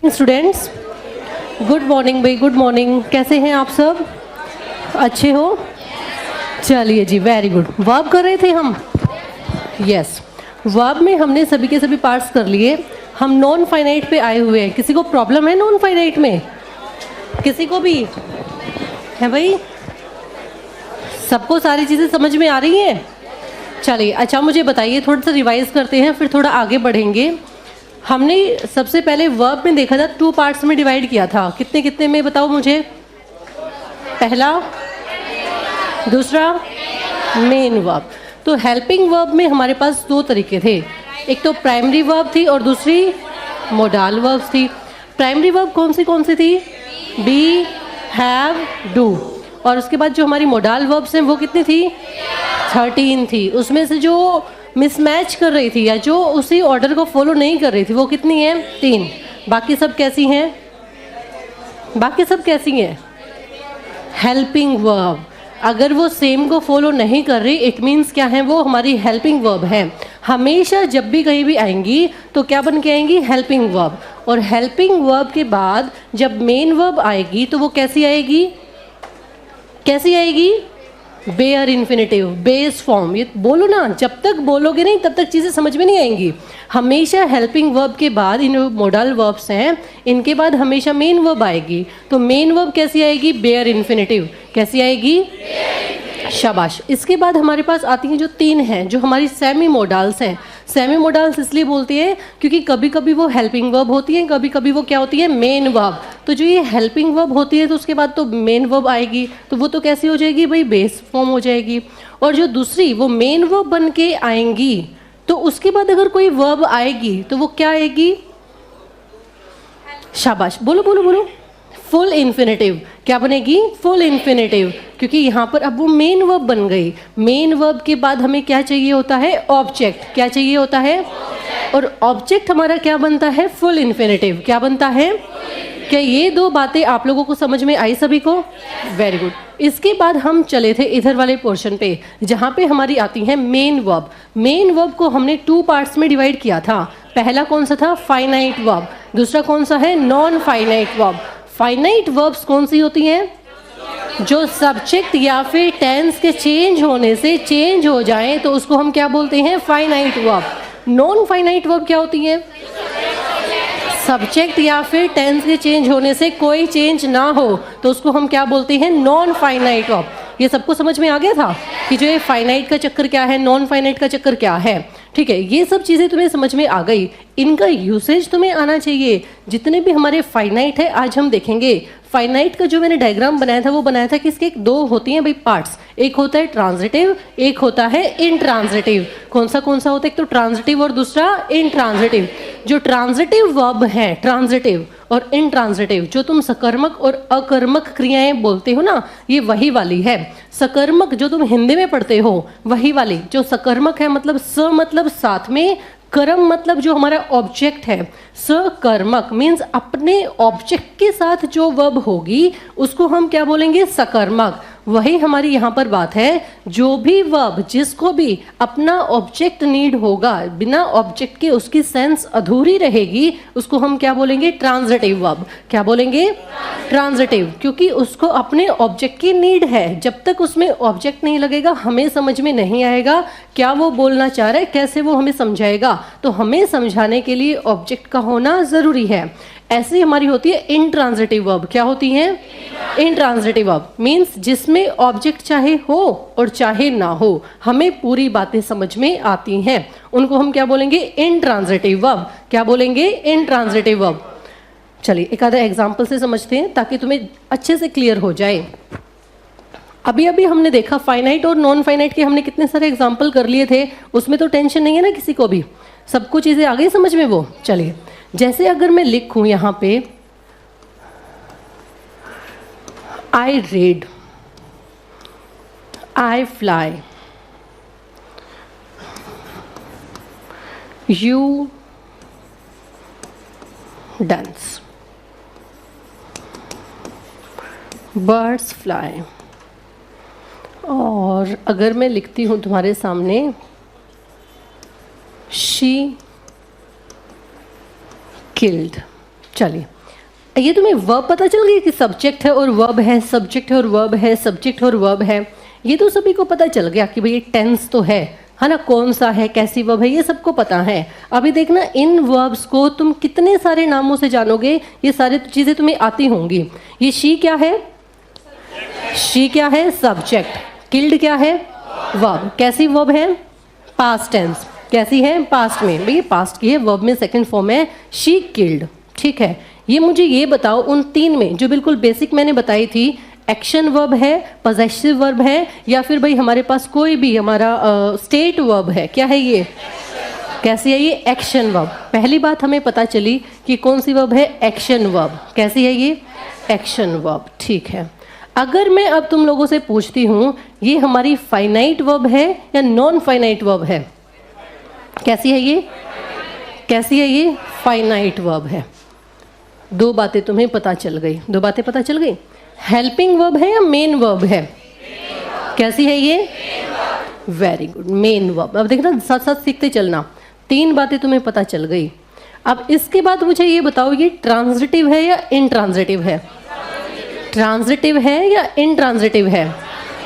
Students, good morning भाई, good morning. कैसे हैं आप सब? अच्छे हो? चलिए जी, वेरी गुड। वर्ब कर रहे थे हम। यस, वर्ब में हमने सभी के सभी पार्ट्स कर लिए। हम नॉन फाइनाइट पे आए हुए हैं। किसी को प्रॉब्लम है नॉन फाइनाइट में? किसी को भी है भाई? सबको सारी चीज़ें समझ में आ रही हैं? चलिए, अच्छा मुझे बताइए, थोड़ा सा रिवाइज करते हैं फिर थोड़ा आगे बढ़ेंगे। हमने सबसे पहले वर्ब में देखा था, 2 पार्ट्स में डिवाइड किया था। कितने कितने में बताओ मुझे? पहला, दूसरा मेन वर्ब। तो हेल्पिंग वर्ब में हमारे पास 2 तरीके थे। एक तो प्राइमरी वर्ब थी और दूसरी मोडाल वर्ब थी। प्राइमरी वर्ब कौन सी थी? Be, have, do. और उसके बाद जो हमारी मोडाल वर्ब्स हैं वो कितनी थी? 13 थी। उसमें से जो मिसमैच कर रही थी या जो उसी ऑर्डर को फॉलो नहीं कर रही थी वो कितनी है? 3। बाकी सब कैसी हैं? बाकी सब कैसी हैं? Helping verb. अगर वो सेम को फॉलो नहीं कर रही, इट मीन्स क्या है? वो हमारी हेल्पिंग वर्ब है। हमेशा जब भी कहीं भी आएंगी तो क्या बन के आएंगी? Helping verb. और हेल्पिंग वर्ब के बाद जब मेन वर्ब आएगी तो वो कैसी आएगी? कैसी आएगी? Bare infinitive, base form. ये बोलो ना, जब तक बोलोगे नहीं तब तक चीज़ें समझ में नहीं आएंगी। हमेशा हेल्पिंग वर्ब के बाद, इन मोडल वर्ब्स हैं, इनके बाद हमेशा मेन वर्ब आएगी। तो मेन वर्ब कैसी आएगी? Bare infinitive. कैसी आएगी? शाबाश। इसके बाद हमारे पास आती हैं जो 3 हैं, जो हमारी सेमी मोडाल्स हैं। सेमी मोडाल्स इसलिए बोलते हैं क्योंकि कभी कभी वो हेल्पिंग वर्ब होती हैं, कभी कभी वो क्या होती है? Main verb. तो जो ये हेल्पिंग वर्ब होती है तो उसके बाद तो मेन वर्ब आएगी, तो वो तो कैसी हो जाएगी भाई? बेस फॉर्म हो जाएगी। और जो दूसरी वो मेन वर्ब बन के आएंगी, तो उसके बाद अगर कोई वर्ब आएगी तो वो क्या आएगी? शाबाश, बोलो बोलो बोलो। Full infinitive. क्या बनेगी? Full infinitive. क्योंकि यहाँ पर अब वो मेन वर्ब बन गई। मेन वर्ब के बाद हमें क्या चाहिए होता है? ऑब्जेक्ट। क्या चाहिए होता है? और ऑब्जेक्ट हमारा क्या बनता है? Full infinitive. क्या बनता है? क्या ये 2 बातें आप लोगों को समझ में आई सभी को? Very good. इसके बाद हम चले थे इधर वाले पोर्शन पे, जहाँ पे हमारी आती है मेन वर्ब। मेन वर्ब को हमने 2 पार्ट्स में डिवाइड किया था। पहला कौन सा था? Finite verb. दूसरा कौन सा है? Non finite verb. Finite verbs कौन सी होती हैं? जो सब्जेक्ट या फिर टेंस के चेंज होने से चेंज हो जाए तो उसको हम क्या बोलते हैं? Finite verb. Non finite verb क्या होती है? सब्जेक्ट या फिर टेंस के चेंज होने से कोई चेंज ना हो तो उसको हम क्या बोलते हैं? Non finite verb. ये सबको समझ में आ गया था कि जो ये फाइनाइट का चक्कर क्या है, नॉन फाइनाइट का चक्कर क्या है? ठीक है, ये सब चीज़ें तुम्हें समझ में आ गई। इनका यूसेज तुम्हें आना चाहिए। जितने भी हमारे फाइनाइट है आज हम देखेंगे। फाइनाइट का जो मैंने डायग्राम बनाया था वो बनाया था कि इसके 2 होती हैं भाई पार्ट्स। एक होता है ट्रांजिटिव, एक होता है इनट्रांजिटिव। कौन सा होता है? एक तो ट्रांजिटिव और दूसरा इनट्रांजिटिव। जो ट्रांजिटिव वर्ब है, ट्रांजिटिव और इनट्रांजिटिव, जो तुम सकर्मक और अकर्मक क्रियाएं बोलते हो ना, ये वही वाली है। सकर्मक जो तुम हिंदी में पढ़ते हो वही वाली। जो सकर्मक है मतलब स मतलब साथ में, कर्म मतलब जो हमारा ऑब्जेक्ट है। सकर्मक मीन्स अपने ऑब्जेक्ट के साथ जो वर्ब होगी उसको हम क्या बोलेंगे? सकर्मक। वही हमारी यहाँ पर बात है, जो भी वर्ब जिसको भी अपना ऑब्जेक्ट नीड होगा, बिना ऑब्जेक्ट के उसकी सेंस अधूरी रहेगी, उसको हम क्या बोलेंगे? Transitive verb. क्या बोलेंगे? ट्रांजिटिव। क्योंकि उसको अपने ऑब्जेक्ट की नीड है। जब तक उसमें ऑब्जेक्ट नहीं लगेगा हमें समझ में नहीं आएगा क्या वो बोलना चाह रहा है, कैसे वो हमें समझाएगा। तो हमें समझाने के लिए ऑब्जेक्ट का होना ज़रूरी है। ऐसी हमारी होती है इनट्रांजिटिव वर्ब। क्या होती है? इनट्रांजिटिव वर्ब मीन्स जिसमें ऑब्जेक्ट चाहे हो और चाहे ना हो, हमें पूरी बातें समझ में आती हैं। उनको हम क्या बोलेंगे? Intransitive verb. क्या बोलेंगे? Intransitive verb. चलिए एक आधा एग्जाम्पल से समझते हैं ताकि तुम्हें अच्छे से क्लियर हो जाए। अभी अभी हमने देखा फाइनाइट और नॉन फाइनाइट के हमने कितने सारे एग्जाम्पल कर लिए थे। उसमें तो टेंशन नहीं है ना किसी को भी? सबको चीज़ें आ गई समझ में वो? चलिए, जैसे अगर मैं लिखूं यहाँ पे I read, I fly, you dance, birds fly. और अगर मैं लिखती हूँ तुम्हारे सामने शी किल्ड। चलिए ये तुम्हें वर्ब पता चल गया कि सब्जेक्ट है और वर्ब है, सब्जेक्ट है और वर्ब है, सब्जेक्ट और वर्ब है, ये तो सभी को पता चल गया कि भाई ये टेंस तो है ना, कौन सा है, कैसी वर्ब है, ये सबको पता है। अभी देखना इन वर्ब्स को तुम कितने सारे नामों से जानोगे, ये सारी चीज़ें तुम्हें आती होंगी। ये शी क्या है? शी क्या है? सब्जेक्ट। किल्ड क्या है? वर्ब। कैसी वर्ब है? Past tense. कैसी है? पास्ट में। भाई पास्ट की है, वर्ब में सेकंड फॉर्म है शी किल्ड। ठीक है, ये मुझे ये बताओ उन तीन में जो बिल्कुल बेसिक मैंने बताई थी, एक्शन वर्ब है, पॉजेसिव वर्ब है, या फिर भाई हमारे पास कोई भी हमारा स्टेट वर्ब है, क्या है ये? कैसी है ये? Action verb. पहली बात हमें पता चली कि कौन सी वर्ब है? Action verb. कैसी है ये? Action verb. ठीक है, अगर मैं अब तुम लोगों से पूछती हूँ ये हमारी फाइनाइट वर्ब है या नॉन फाइनाइट वर्ब है? कैसी है ये? कैसी है ये? फाइनाइट वर्ब है। दो बातें तुम्हें पता चल गई, दो बातें पता चल गई। हेल्पिंग वर्ब है या मेन वर्ब है? कैसी है ये? Very good, main verb. अब देखना साथ साथ सीखते चलना, तीन बातें तुम्हें पता चल गई। अब इसके बाद मुझे ये बताओ ये ट्रांजिटिव है या इनट्रांजिटिव है? ट्रांजिटिव है या इनट्रांजिटिव है?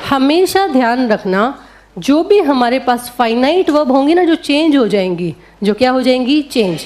हमेशा ध्यान रखना जो भी हमारे पास फाइनाइट वर्ब होंगी ना, जो चेंज हो जाएंगी, जो क्या हो जाएंगी? चेंज,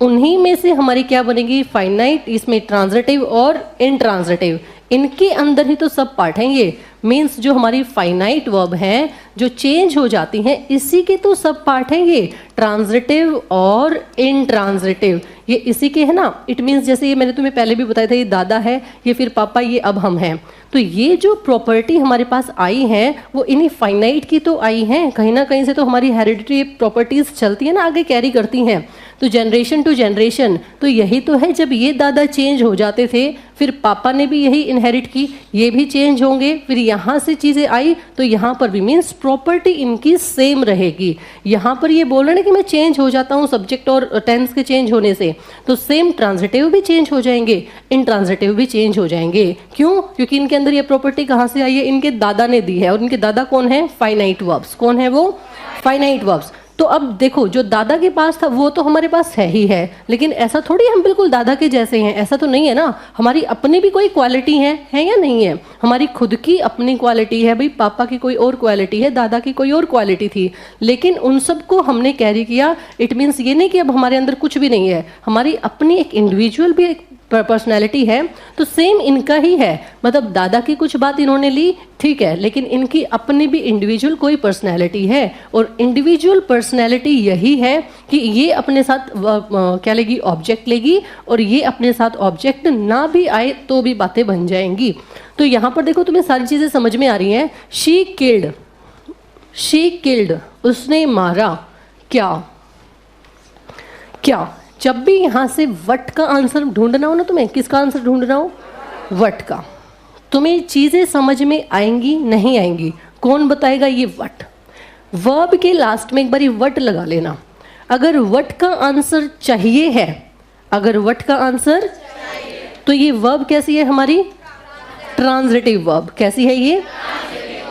उन्हीं में से हमारी क्या बनेगी? फाइनाइट। इसमें ट्रांजिटिव और इनट्रांजिटिव, इनके अंदर ही तो सब पार्ट हैं ये। मीन्स जो हमारी फाइनाइट वर्ब हैं जो चेंज हो जाती हैं, इसी के तो सब पार्ट हैं ये, ट्रांजिटिव और इनट्रांजिटिव, ये इसी के है ना। इट मीन्स जैसे ये मैंने तुम्हें पहले भी बताया था, ये दादा है, ये फिर पापा, ये अब हम हैं। तो ये जो प्रॉपर्टी हमारे पास आई है वो इन्हीं फाइनाइट की तो आई हैं, कहीं ना कहीं से तो हमारी हेरिडिटरी प्रॉपर्टीज चलती है ना, आगे कैरी करती हैं, तो जनरेशन टू जनरेशन। तो यही तो है, जब ये दादा चेंज हो जाते थे फिर पापा ने भी यही इनहेरिट की, ये भी चेंज होंगे, फिर यहाँ से चीज़ें आई तो यहाँ पर भी, मीन्स प्रॉपर्टी इनकी सेम रहेगी। यहाँ पर ये बोल रहे हैं कि मैं चेंज हो जाता हूँ सब्जेक्ट और टेंस के चेंज होने से, तो सेम ट्रांजिटिव भी चेंज हो जाएंगे, इनट्रांजिटिव भी चेंज हो जाएंगे। क्यों? क्योंकि इनके अंदर ये प्रॉपर्टी कहाँ से आई है? इनके दादा ने दी है, और इनके दादा कौन है? Finite verbs. कौन है वो? Finite verbs. तो अब देखो जो दादा के पास था वो तो हमारे पास है ही है, लेकिन ऐसा थोड़ी हम बिल्कुल दादा के जैसे हैं, ऐसा तो नहीं है ना। हमारी अपनी भी कोई क्वालिटी है या नहीं है? हमारी खुद की अपनी क्वालिटी है, भाई पापा की कोई और क्वालिटी है, दादा की कोई और क्वालिटी थी, लेकिन उन सबको हमने कैरी किया। इट मीन्स ये नहीं कि अब हमारे अंदर कुछ भी नहीं है, हमारी अपनी एक इंडिविजुअल भी एक पर्सनैलिटी है, तो सेम इनका ही है। मतलब दादा की कुछ बात इन्होंने ली, ठीक है, लेकिन इनकी अपनी भी इंडिविजुअल कोई पर्सनैलिटी है, और इंडिविजुअल पर्सनैलिटी यही है कि ये अपने साथ क्या लेगी? ऑब्जेक्ट लेगी, और ये अपने साथ ऑब्जेक्ट ना भी आए तो भी बातें बन जाएंगी। तो यहाँ पर देखो तुम्हें सारी चीज़ें समझ में आ रही हैं। शी किल्ड, शी किल्ड, उसने मारा। क्या? क्या? जब भी यहाँ से वट का आंसर ढूंढना हो ना, तुम्हें किसका आंसर ढूंढना हो? वट का। तुम्हें चीज़ें समझ में आएंगी नहीं आएंगी, कौन बताएगा? ये वट। वर्ब के लास्ट में एक बार वट लगा लेना। अगर वट का आंसर चाहिए है, अगर वट का आंसर, तो ये वर्ब कैसी है हमारी? Transitive verb. कैसी है ये?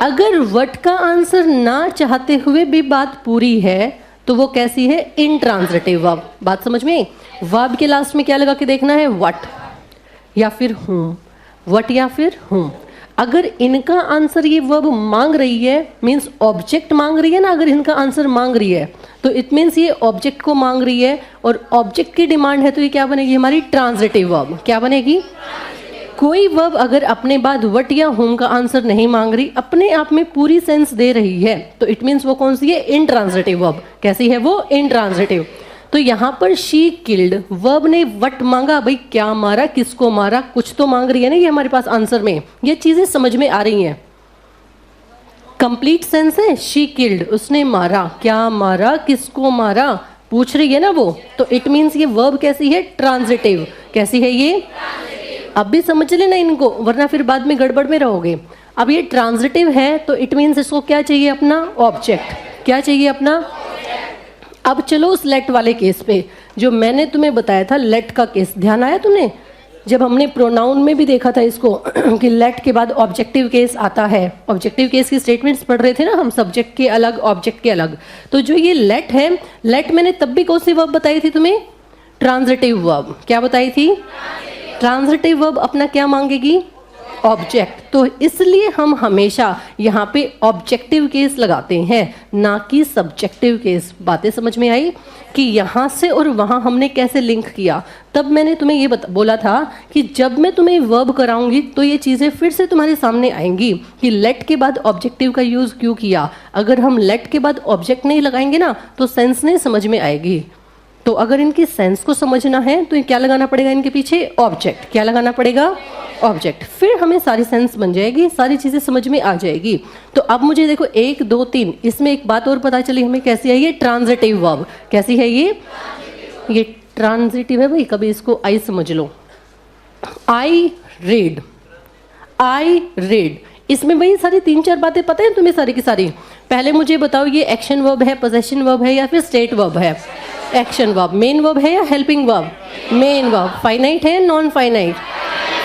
अगर वट का आंसर ना चाहते हुए भी बात पूरी है तो वो कैसी है? Intransitive verb. बात समझ में आई? वर्ब के लास्ट में क्या लगा के देखना है? वट या फिर हूँ, वट या फिर हूँ। अगर इनका आंसर ये वर्ब मांग रही है, मीन्स ऑब्जेक्ट मांग रही है ना, अगर इनका आंसर मांग रही है तो इट मीन्स ये ऑब्जेक्ट को मांग रही है, और ऑब्जेक्ट की डिमांड है तो ये क्या बनेगी? हमारी ट्रांजिटिव वर्ब। क्या बनेगी? कोई वर्ब अगर अपने बाद वट या होम का आंसर नहीं मांग रही, अपने आप में पूरी सेंस दे रही है, तो इट मीन्स वो कौन सी है? Intransitive verb. कैसी है वो? इनट्रांजिटिव। तो यहाँ पर शी किल्ड, वर्ब ने वट मांगा, भाई क्या मारा, किसको मारा, कुछ तो मांग रही है ना ये हमारे पास आंसर में। ये चीजें समझ में आ रही हैं? कंप्लीट सेंस है। शी किल्ड, उसने मारा। क्या मारा, किसको मारा, पूछ रही है ना वो, तो इट मीन्स ये वर्ब कैसी है? ट्रांजिटिव। कैसी है ये? अब भी समझ लेना इनको, वरना फिर बाद में गड़बड़ में रहोगे। अब ये ट्रांजिटिव है तो इट मीन्स इसको क्या चाहिए? अपना ऑब्जेक्ट। क्या चाहिए? अपना। अब चलो उस लेट वाले केस पे, जो मैंने तुम्हें बताया था, लेट का केस। ध्यान आया तुम्हें? जब हमने प्रोनाउन में भी देखा था इसको कि लेट के बाद ऑब्जेक्टिव केस आता है। ऑब्जेक्टिव केस की स्टेटमेंट्स पढ़ रहे थे ना हम, सब्जेक्ट के अलग ऑब्जेक्ट के अलग। तो जो ये लेट है, लेट मैंने तब भी कौन सी वर्ब बताई थी तुम्हें? Transitive verb. क्या बताई थी? ट्रांजिटिव वर्ब अपना क्या मांगेगी? ऑब्जेक्ट। तो इसलिए हम हमेशा यहाँ पे ऑब्जेक्टिव केस लगाते हैं, ना कि सब्जेक्टिव केस। बातें समझ में आई कि यहाँ से और वहाँ हमने कैसे लिंक किया? तब मैंने तुम्हें ये बोला था कि जब मैं तुम्हें वर्ब कराऊंगी तो ये चीज़ें फिर से तुम्हारे सामने आएंगी कि लेट के बाद ऑब्जेक्टिव का यूज़ क्यों किया। अगर हम लेट के बाद ऑब्जेक्ट नहीं लगाएंगे ना तो सेंस नहीं समझ में आएगी। तो अगर इनकी सेंस को समझना है तो क्या लगाना पड़ेगा? इनके पीछे ऑब्जेक्ट। क्या लगाना पड़ेगा? ऑब्जेक्ट। फिर हमें सारी सेंस बन जाएगी, सारी चीज़ें समझ में आ जाएगी। तो अब मुझे देखो 1 2 3 इसमें एक बात और पता चली हमें। कैसी है ये? Transitive verb. कैसी है ये ट्रांजिटिव है भाई। कभी इसको आई समझ लो। I read, I read. इसमें भाई सारी 3-4 बातें पता है तुम्हें सारी की सारी। पहले मुझे बताओ ये एक्शन वर्ब है, पोजेशन वर्ब है या फिर स्टेट वर्ब है? Action verb. मेन वर्ब है या helping verb? Main verb. Finite है, नॉन फाइनाइट?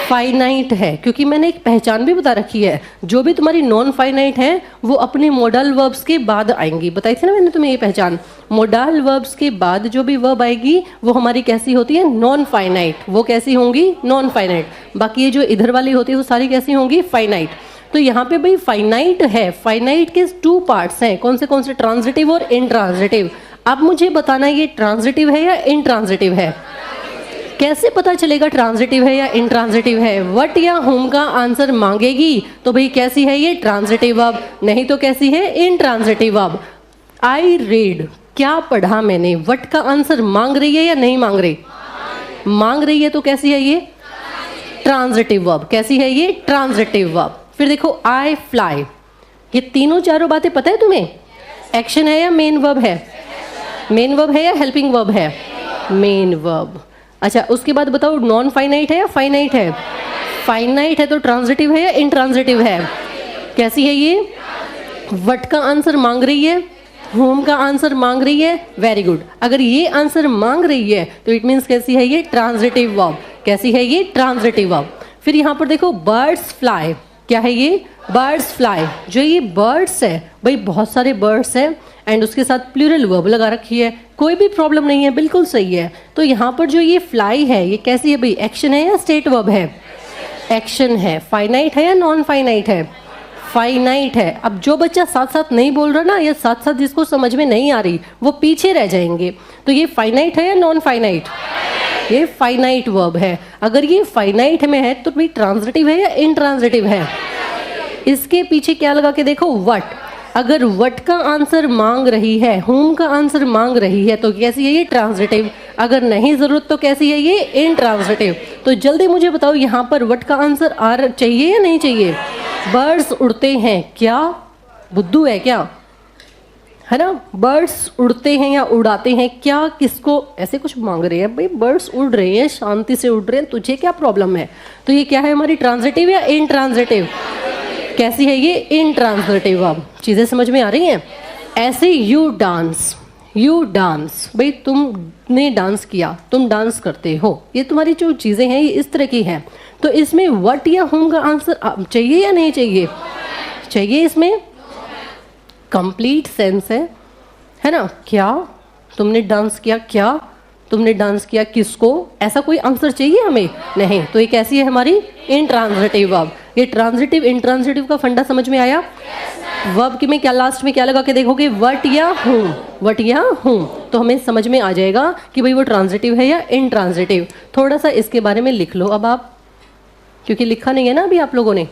फाइनाइट है, क्योंकि मैंने एक पहचान भी बता रखी है। जो भी तुम्हारी नॉन फाइनाइट है वो अपने मोडल वर्ब्स के बाद आएंगी। बताई थी ना मैंने तुम्हें ये पहचान। मोडल वर्ब्स के बाद जो भी वर्ब आएगी वो हमारी कैसी होती है? Non finite. वो कैसी होंगी? Non finite. बाकी ये जो इधर वाली होती है वो सारी कैसी होंगी? फाइनाइट। तो यहाँ पे भाई फाइनाइट है। फाइनाइट के 2 पार्ट्स हैं। कौन से? ट्रांजिटिव और इनट्रांजिटिव। अब मुझे बताना ये ट्रांजिटिव है या इनट्रांजिटिव है? कैसे पता चलेगा ट्रांजिटिव है या इनट्रांजिटिव है? वट या होम का आंसर मांगेगी तो भाई कैसी है ये? Transitive verb. नहीं तो कैसी है? Intransitive verb. आई रीड, क्या पढ़ा मैंने। वट का आंसर मांग रही है या नहीं मांग रही? मांग रही है। तो कैसी है ये? Transitive verb. कैसी है ये? Transitive verb. फिर देखो आई फ्लाई। ये तीनों चारों बातें पता है तुम्हें? एक्शन है या मेन वर्ब है? मेन वर्ब है या हेल्पिंग वर्ब है? Main verb. अच्छा, उसके बाद बताओ नॉन फाइनाइट है या फाइनाइट है? फाइनाइट है। तो ट्रांजिटिव है या इनट्रांजिटिव है? कैसी है ये? वट का आंसर मांग रही है, होम का आंसर मांग रही है। Very good. अगर ये आंसर मांग रही है तो इट मीन्स कैसी है ये? Transitive verb. कैसी है ये? Transitive verb. फिर यहाँ पर देखो बर्ड्स फ्लाई। क्या है ये? Birds fly. जो ये बर्ड्स है भाई, बहुत सारे बर्ड्स हैं एंड उसके साथ प्लूरल वर्ब लगा रखी है। कोई भी प्रॉब्लम नहीं है, बिल्कुल सही है। तो यहाँ पर जो ये फ्लाई है ये कैसी है भाई? एक्शन है या स्टेट वर्ब है? एक्शन है। फाइनाइट है या नॉन फाइनाइट है? फाइनाइट है। अब जो बच्चा साथ साथ नहीं बोल रहा ना, या साथ साथ जिसको समझ में नहीं आ रही, वो पीछे रह जाएंगे। तो ये फाइनाइट है या नॉन फाइनाइट? ये फाइनाइट वर्ब है। अगर ये फाइनाइट में है तो भाई ट्रांजिटिव है या इनट्रांजिटिव है? इसके पीछे क्या लगा के देखो? वट। अगर वट का आंसर मांग रही है, होम का आंसर मांग रही है तो कैसी है ये? ट्रांजिटिव। अगर नहीं जरूरत तो कैसी है ये? इनट्रांजिटिव। तो जल्दी मुझे बताओ यहाँ पर वट का आंसर चाहिए या नहीं चाहिए? बर्ड्स उड़ते हैं। क्या बुद्धू है क्या? है ना? बर्ड्स उड़ते हैं या उड़ाते हैं। क्या किसको ऐसे कुछ मांग रहे हैं? भाई बर्ड्स उड़ रहे हैं, शांति से उड़ रहे हैं, तुझे क्या प्रॉब्लम है? तो ये क्या है हमारी? ट्रांजिटिव या इनट्रांजिटिव? कैसी है ये? Intransitive verb. चीज़ें समझ में आ रही हैं? ऐसे यू डांस। यू डांस भाई तुमने डांस किया, तुम डांस करते हो। ये तुम्हारी जो चीज़ें हैं ये इस तरह की हैं। तो इसमें वट या होम का आंसर चाहिए या नहीं चाहिए? चाहिए। इसमें कंप्लीट सेंस है ना? क्या तुमने डांस किया? क्या तुमने डांस किया? किसको? ऐसा कोई आंसर चाहिए हमें? नहीं। तो ये कैसी है हमारी? Intransitive verb. ये ट्रांजिटिव इनट्रांजिटिव का फंडा समझ में आया? वर्ब में क्या लास्ट में क्या लगा के देखोगे? वट या होम। वट या होम। तो हमें समझ में आ जाएगा कि भाई वो ट्रांजिटिव है या इनट्रांजिटिव। थोड़ा सा इसके बारे में लिख लो अब आप, क्योंकि लिखा नहीं है ना अभी आप लोगों ने।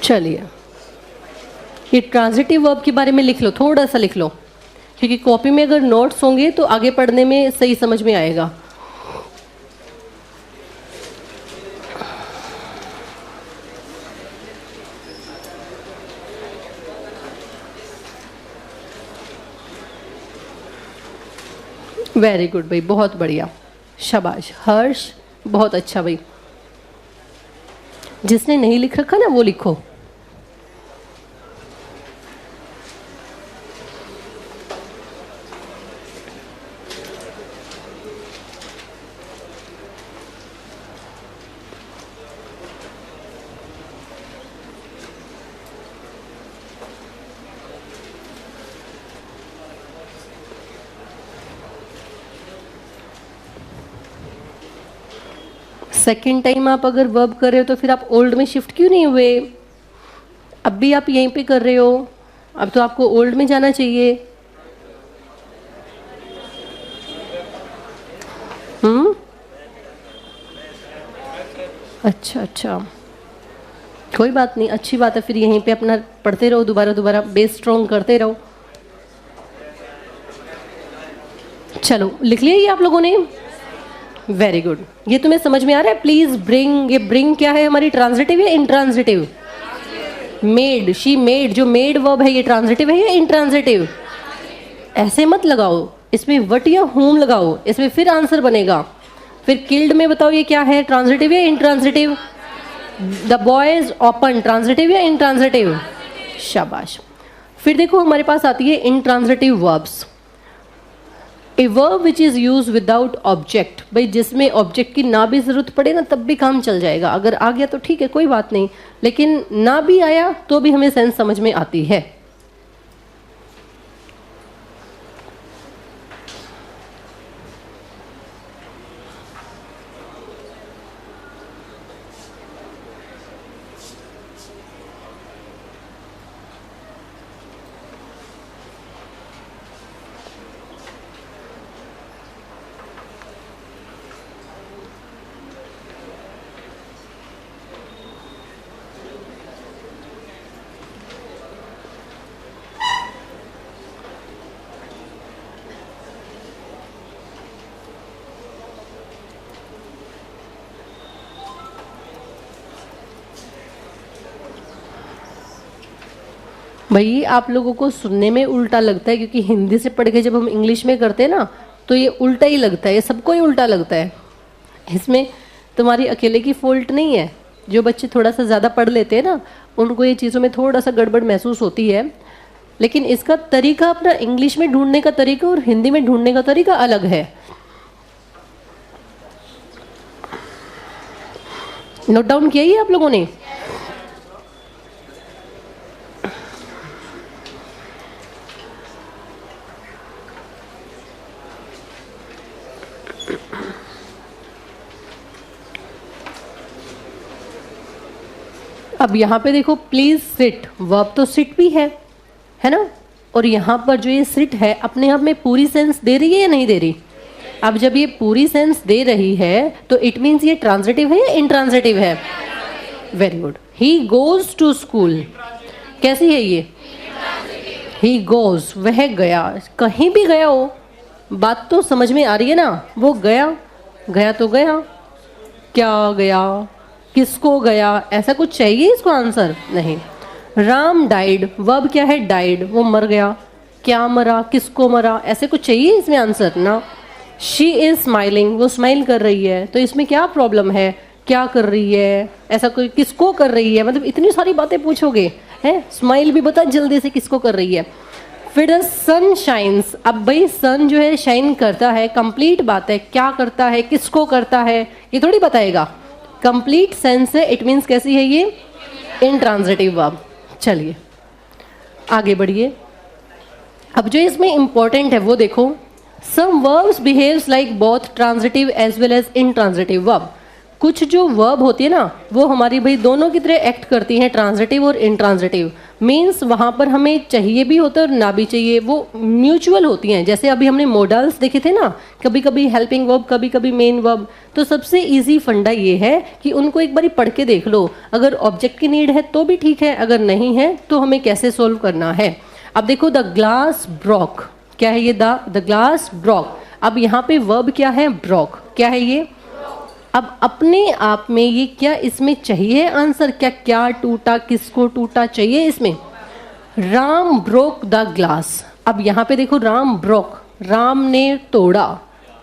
चलिए, ये ट्रांजिटिव वर्ब के बारे में लिख लो, थोड़ा सा लिख लो, क्योंकि कॉपी में अगर नोट्स होंगे तो आगे पढ़ने में सही समझ में आएगा। वेरी गुड भाई, बहुत बढ़िया, शाबाश हर्ष, बहुत अच्छा भाई। जिसने नहीं लिख रखा ना वो लिखो। सेकेंड टाइम आप अगर वर्ब कर रहे हो तो फिर आप ओल्ड में शिफ्ट क्यों नहीं हुए? अब भी आप यहीं पे कर रहे हो, अब तो आपको ओल्ड में जाना चाहिए। अच्छा, कोई बात नहीं, अच्छी बात है। फिर यहीं पे अपना पढ़ते रहो, दोबारा बेस स्ट्रॉन्ग करते रहो। चलो लिख लिया ये आप लोगों ने? Very good. ये तुम्हें समझ में आ रहा है? प्लीज ब्रिंग, ये ब्रिंग क्या है हमारी, ट्रांजिटिव या इंट्रांजिटिव? मेड, शी मेड, जो मेड वर्ब है ये ट्रांजिटिव है या इंट्रांजिटिव? ऐसे मत लगाओ, इसमें वट या होम लगाओ, इसमें फिर आंसर बनेगा। फिर किल्ड में बताओ ये क्या है, ट्रांजिटिव या intransitive? The boys open, transitive या इंट्रांजिटिव? शाबाश। फिर देखो हमारे पास आती है intransitive verbs. A verb which is use without object, भाई जिसमें ऑब्जेक्ट की ना भी ज़रूरत पड़े ना तब भी काम चल जाएगा। अगर आ गया तो ठीक है, कोई बात नहीं, लेकिन ना भी आया तो भी हमें सेंस समझ में आती है। भाई आप लोगों को सुनने में उल्टा लगता है, क्योंकि हिंदी से पढ़ के जब हम इंग्लिश में करते हैं ना तो ये उल्टा ही लगता है, ये सबको ही उल्टा लगता है। इसमें तुम्हारी अकेले की फॉल्ट नहीं है। जो बच्चे थोड़ा सा ज़्यादा पढ़ लेते हैं ना उनको ये चीज़ों में थोड़ा सा गड़बड़ महसूस होती है, लेकिन इसका तरीका अपना इंग्लिश में ढूंढने का तरीका और हिंदी में ढूंढने का तरीका अलग है। नोट डाउन किया ही आप लोगों ने? अब यहाँ पे देखो प्लीज सिट, वर्ब तो सिट भी है ना? और यहाँ पर जो ये सिट है अपने आप में पूरी सेंस दे रही है या नहीं दे रही? अब जब ये पूरी सेंस दे रही है तो इट मीन्स ये ट्रांजिटिव है या इंट्रांजिटिव है? Very good. He goes to school, कैसी है ये? ही गोज, वह गया, कहीं भी गया हो, बात तो समझ में आ रही है ना? वो गया, गया तो गया, क्या गया, किसको गया, ऐसा कुछ चाहिए इसको आंसर? नहीं। राम डाइड, वर्ब क्या है? डाइड, वो मर गया, क्या मरा, किसको मरा, ऐसे कुछ चाहिए इसमें आंसर ना? शी इज स्माइलिंग, वो स्माइल कर रही है, तो इसमें क्या प्रॉब्लम है? क्या कर रही है, ऐसा कोई, किसको कर रही है, मतलब इतनी सारी बातें पूछोगे हैं? स्माइल भी बता जल्दी से किसको कर रही है। फिर द सन शाइन्स, अब भाई सन जो है शाइन करता है, कंप्लीट बात है, क्या करता है, किसको करता है, ये थोड़ी बताएगा। कंप्लीट सेंस है, इट मीन्स कैसी है ये? Intransitive verb. चलिए आगे बढ़िए। अब जो इसमें इंपॉर्टेंट है वो देखो, some verbs behaves like both transitive as well as intransitive verb. कुछ जो वर्ब होती है ना वो हमारी भाई दोनों की तरह एक्ट करती हैं, ट्रांजिटिव और इंट्रांजिटिव। मीन्स वहाँ पर हमें चाहिए भी होता है और ना भी चाहिए, वो म्यूचुअल होती हैं। जैसे अभी हमने मॉडल्स देखे थे ना, कभी कभी हेल्पिंग वर्ब, कभी कभी मेन वर्ब। तो सबसे इजी फंडा ये है कि उनको एक बारी पढ़ के देख लो, अगर ऑब्जेक्ट की नीड है तो भी ठीक है, अगर नहीं है तो हमें कैसे सोल्व करना है। अब देखो द ग्लास ब्रोक, क्या है ये? The glass broke. अब यहाँ पे वर्ब क्या है? ब्रोक। क्या है ये? अब अपने आप में ये क्या इसमें चाहिए आंसर? क्या क्या टूटा, किसको टूटा चाहिए इसमें? Ram broke the glass. अब यहाँ पे देखो राम ब्रोक, राम ने तोड़ा,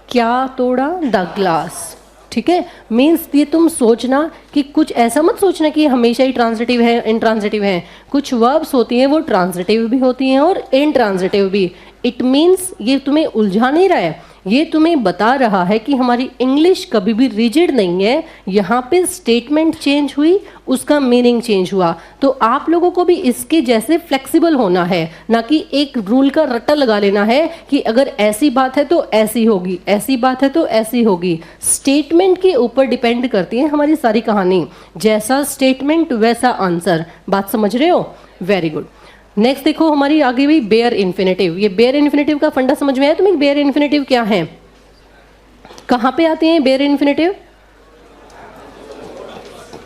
क्या तोड़ा? The glass. ठीक है, मीन्स ये तुम सोचना कि कुछ ऐसा मत सोचना कि हमेशा ही ट्रांजिटिव है इंट्रांजिटिव है। कुछ वर्ब्स होती हैं वो ट्रांजिटिव भी होती हैं और इंट्रांजिटिव भी। इट मीन्स ये तुम्हें उलझा नहीं रहा है, ये तुम्हें बता रहा है कि हमारी इंग्लिश कभी भी रिजिड नहीं है। यहाँ पे स्टेटमेंट चेंज हुई, उसका मीनिंग चेंज हुआ। तो आप लोगों को भी इसके जैसे फ्लेक्सिबल होना है, ना कि एक रूल का रट्टा लगा लेना है कि अगर ऐसी बात है तो ऐसी होगी, ऐसी बात है तो ऐसी होगी। स्टेटमेंट के ऊपर डिपेंड करती है हमारी सारी कहानी। जैसा स्टेटमेंट वैसा आंसर। बात समझ रहे हो? Very good. नेक्स्ट देखो हमारी आगे भी बेयर इन्फिनेटिव। ये बेयर इन्फिनेटिव का फंडा समझ में आया तुम्हें? बेयर इन्फिनेटिव क्या है, कहाँ पे आती हैं बेयर इन्फिनेटिव?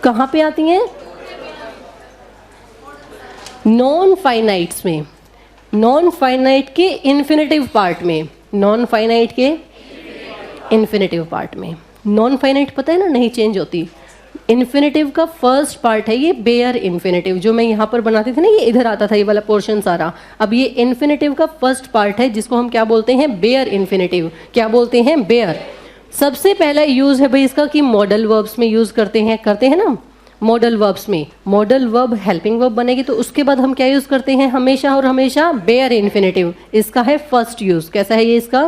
कहाँ पे आती हैं? नॉन फाइनाइट्स में, नॉन फाइनाइट के इन्फिनेटिव पार्ट में, नॉन फाइनाइट के इन्फिनेटिव पार्ट में। नॉन फाइनाइट पता है ना, नहीं चेंज होती। इन्फिनेटिव का फर्स्ट पार्ट है ये बेयर इन्फिनेटिव, जो मैं यहाँ पर बनाती थी ना, ये इधर आता था ये वाला पोर्शन सारा। अब ये इन्फिनेटिव का फर्स्ट पार्ट है जिसको हम क्या बोलते हैं? Bare infinitive. क्या बोलते हैं? बेयर। सबसे पहला यूज है भाई इसका कि मॉडल वर्ब्स में यूज करते हैं ना। मॉडल वर्ब्स में मॉडल वर्ब हेल्पिंग वर्ब बनेगी, तो उसके बाद हम क्या यूज करते हैं? हमेशा और हमेशा बेयर इन्फिनेटिव। इसका है फर्स्ट यूज। कैसा है ये इसका?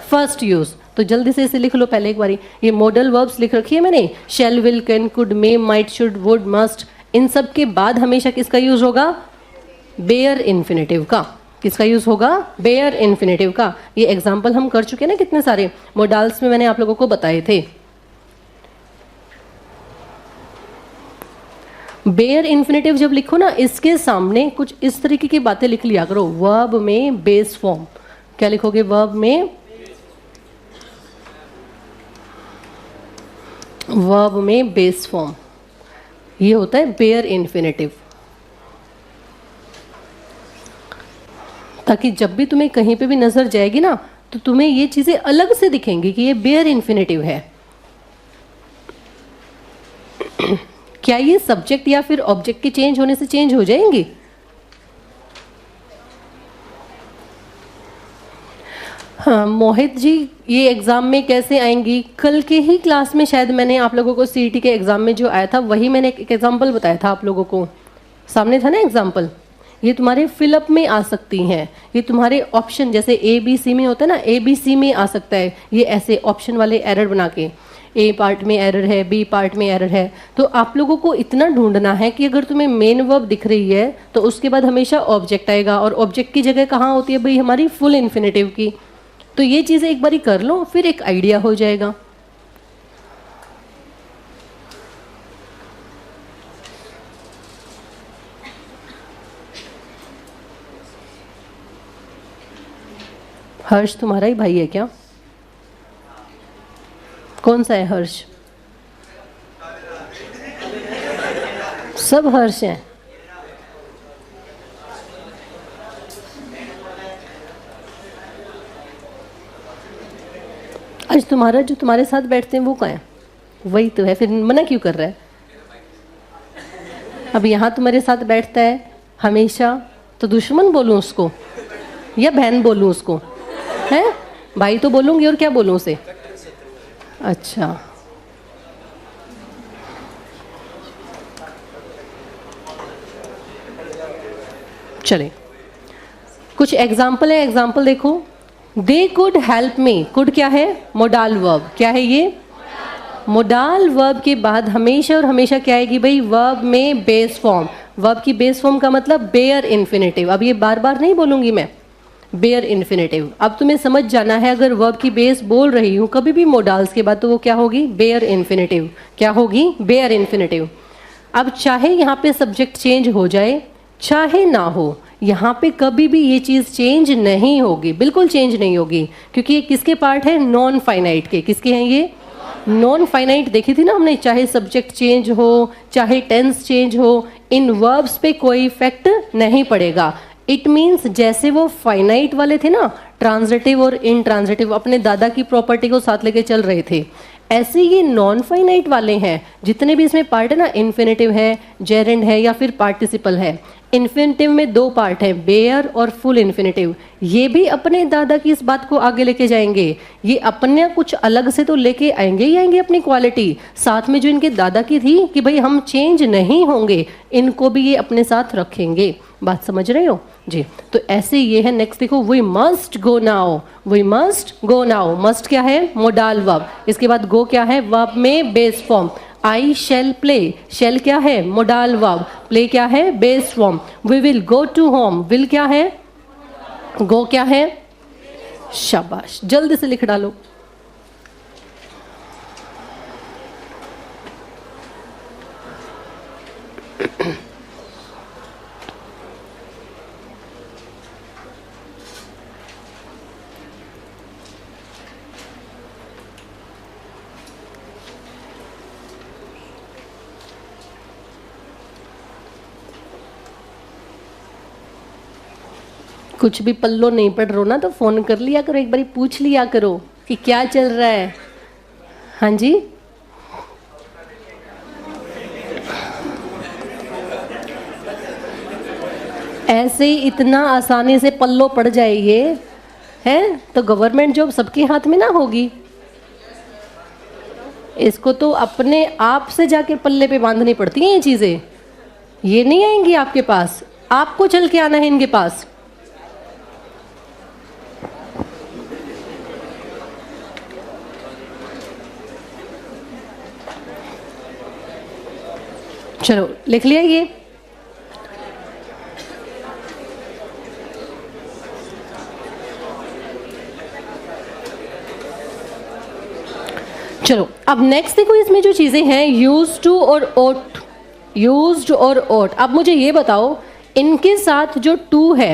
First use. तो जल्दी से इसे लिख लो पहले एक बारी। ये मॉडल वर्ब्स लिख रखी है मैंने, shall, will, can, could, may, might, should, would, must. इन सब के बाद हमेशा किसका यूज होगा? बेयर इन्फिनेटिव का। किसका यूज होगा? बेयर इन्फिनेटिव का। ये एग्जाम्पल हम कर चुके हैं ना कितने सारे, मॉडल्स में मैंने आप लोगों को बताए थे। बेयर इन्फिनेटिव जब लिखो ना, इसके सामने कुछ इस तरीके की बातें लिख लिया करो। वर्ब में बेस फॉर्म। क्या लिखोगे? वर्ब में, वर्ब में बेस फॉर्म। ये होता है बेयर इन्फिनेटिव। ताकि जब भी तुम्हें कहीं पे भी नजर जाएगी ना, तो तुम्हें ये चीजें अलग से दिखेंगी कि ये बेयर इन्फिनेटिव है। क्या ये सब्जेक्ट या फिर ऑब्जेक्ट के चेंज होने से चेंज हो जाएंगी? हाँ मोहित जी, ये एग्ज़ाम में कैसे आएंगी? कल के ही क्लास में शायद मैंने आप लोगों को सीईटी के एग्ज़ाम में जो आया था वही मैंने एक एग्जाम्पल बताया था आप लोगों को। सामने था ना एग्जाम्पल। ये तुम्हारे फिलअप में आ सकती हैं, ये तुम्हारे ऑप्शन जैसे ए बी सी में होता है ना, ए बी सी में आ सकता है ये ऐसे ऑप्शन वाले एरर बना के। ए पार्ट में एरर है, बी पार्ट में एरर है। तो आप लोगों को इतना ढूंढना है कि अगर तुम्हें मेन वर्ब दिख रही है तो उसके बाद हमेशा ऑब्जेक्ट आएगा, और ऑब्जेक्ट की जगह कहाँ होती है भाई? हमारी फुल इन्फिनेटिव की। तो ये चीज़ें एक बारी कर लो, फिर एक आइडिया हो जाएगा। हर्ष तुम्हारा ही भाई है क्या? कौन सा है हर्ष? सब हर्ष हैं। आज तुम्हारा जो तुम्हारे साथ बैठते हैं वो कहाँ है? वही तो है, फिर मना क्यों कर रहा है? अब यहाँ तुम्हारे साथ बैठता है हमेशा, तो दुश्मन बोलूँ उसको या बहन बोलूँ उसको? है भाई तो बोलूँगी, और क्या बोलूँ उसे? अच्छा, चले कुछ एग्जाम्पल है। एग्जाम्पल देखो, they could help me. Could क्या है? Modal verb. क्या है ये? मोडाल वर्ब के बाद हमेशा और हमेशा क्या आएगी भाई? वर्ब में बेस फॉर्म। वर्ब की बेस फॉर्म का मतलब बेयर इन्फिनेटिव। अब ये बार बार नहीं बोलूंगी मैं, बेयर इन्फिनेटिव। अब तुम्हें समझ जाना है, अगर वर्ब की बेस बोल रही हूँ कभी भी मोडाल्स के बाद, तो वो क्या होगी? Bare infinitive. क्या होगी? Bare infinitive. अब चाहे यहाँ पे सब्जेक्ट चेंज हो जाए चाहे ना हो, यहाँ पे कभी भी ये चीज़ चेंज नहीं होगी, बिल्कुल चेंज नहीं होगी, क्योंकि ये किसके पार्ट है? नॉन फाइनाइट के। किसके हैं ये? नॉन फाइनाइट देखी थी ना हमने। चाहे सब्जेक्ट चेंज हो, चाहे टेंस चेंज हो, इन वर्ब्स पे कोई इफेक्ट नहीं पड़ेगा। इट मीन्स जैसे वो फाइनाइट वाले थे ना, ट्रांजिटिव और इनट्रांजिटिव, अपने दादा की प्रॉपर्टी को साथ लेके चल रहे थे, ऐसे ये नॉन फाइनाइट वाले हैं। जितने भी इसमें पार्ट है ना, इन्फिनेटिव है, जेरेंड है, या फिर पार्टिसिपल है। इन्फिनेटिव में दो पार्ट है, बेयर और फुल इन्फिनेटिव। ये भी अपने दादा की इस बात को आगे लेके जाएंगे। ये अपने कुछ अलग से तो लेके आएंगे ही आएंगे अपनी क्वालिटी, साथ में जो इनके दादा की थी कि भाई हम चेंज नहीं होंगे, इनको भी ये अपने साथ रखेंगे। बात समझ रहे हो जी? तो ऐसे ये है। नेक्स्ट देखो, we must go now, we must go now. Must क्या है? Modal verb. इसके बाद गो क्या है? वर्ब में base form. I shall play, shall क्या है? Modal verb. प्ले क्या है? Base form. We will go to home, will क्या है? गो क्या है? शाबाश, जल्दी से लिख डालो। कुछ भी पल्लो नहीं पड़ रहा ना तो फोन कर लिया करो, एक बारी पूछ लिया करो कि क्या चल रहा है। हाँ जी, ऐसे ही इतना आसानी से पल्लो पड़ जाए ये है तो गवर्नमेंट जॉब सबके हाथ में ना होगी। इसको तो अपने आप से जाके पल्ले पे बांधनी पड़ती हैं ये चीजें, ये नहीं आएंगी आपके पास, आपको चल के आना है इनके पास। चलो लिख लिया ये। चलो अब नेक्स्ट देखो, इसमें जो चीजें हैं यूज टू और ओट, यूज्ड और ओट। अब मुझे ये बताओ, इनके साथ जो टू है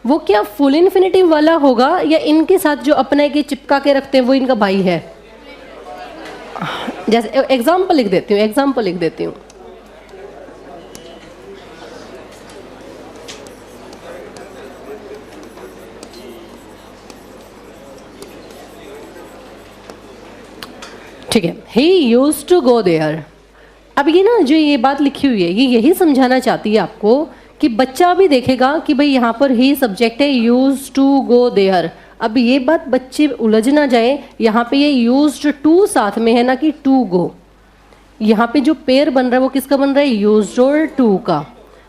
वो क्या फुल इन्फिनेटिव वाला होगा या इनके साथ जो अपने के चिपका के रखते हैं वो इनका भाई है? जैसे एग्जाम्पल लिख देती हूँ, एग्जाम्पल लिख देती हूँ। ठीक है, ही यूज टू गो देयर। अब ये ना जो ये बात लिखी हुई है ये यही समझाना चाहती है आपको कि बच्चा भी देखेगा कि भाई यहाँ पर ही सब्जेक्ट है यूज टू गो देयर। अब ये बात बच्चे उलझ ना जाए, यहाँ पे ये यूज्ड टू साथ में है ना कि टू गो। यहाँ पे जो पेयर बन रहा है वो किसका बन रहा है? यूज्ड और टू का,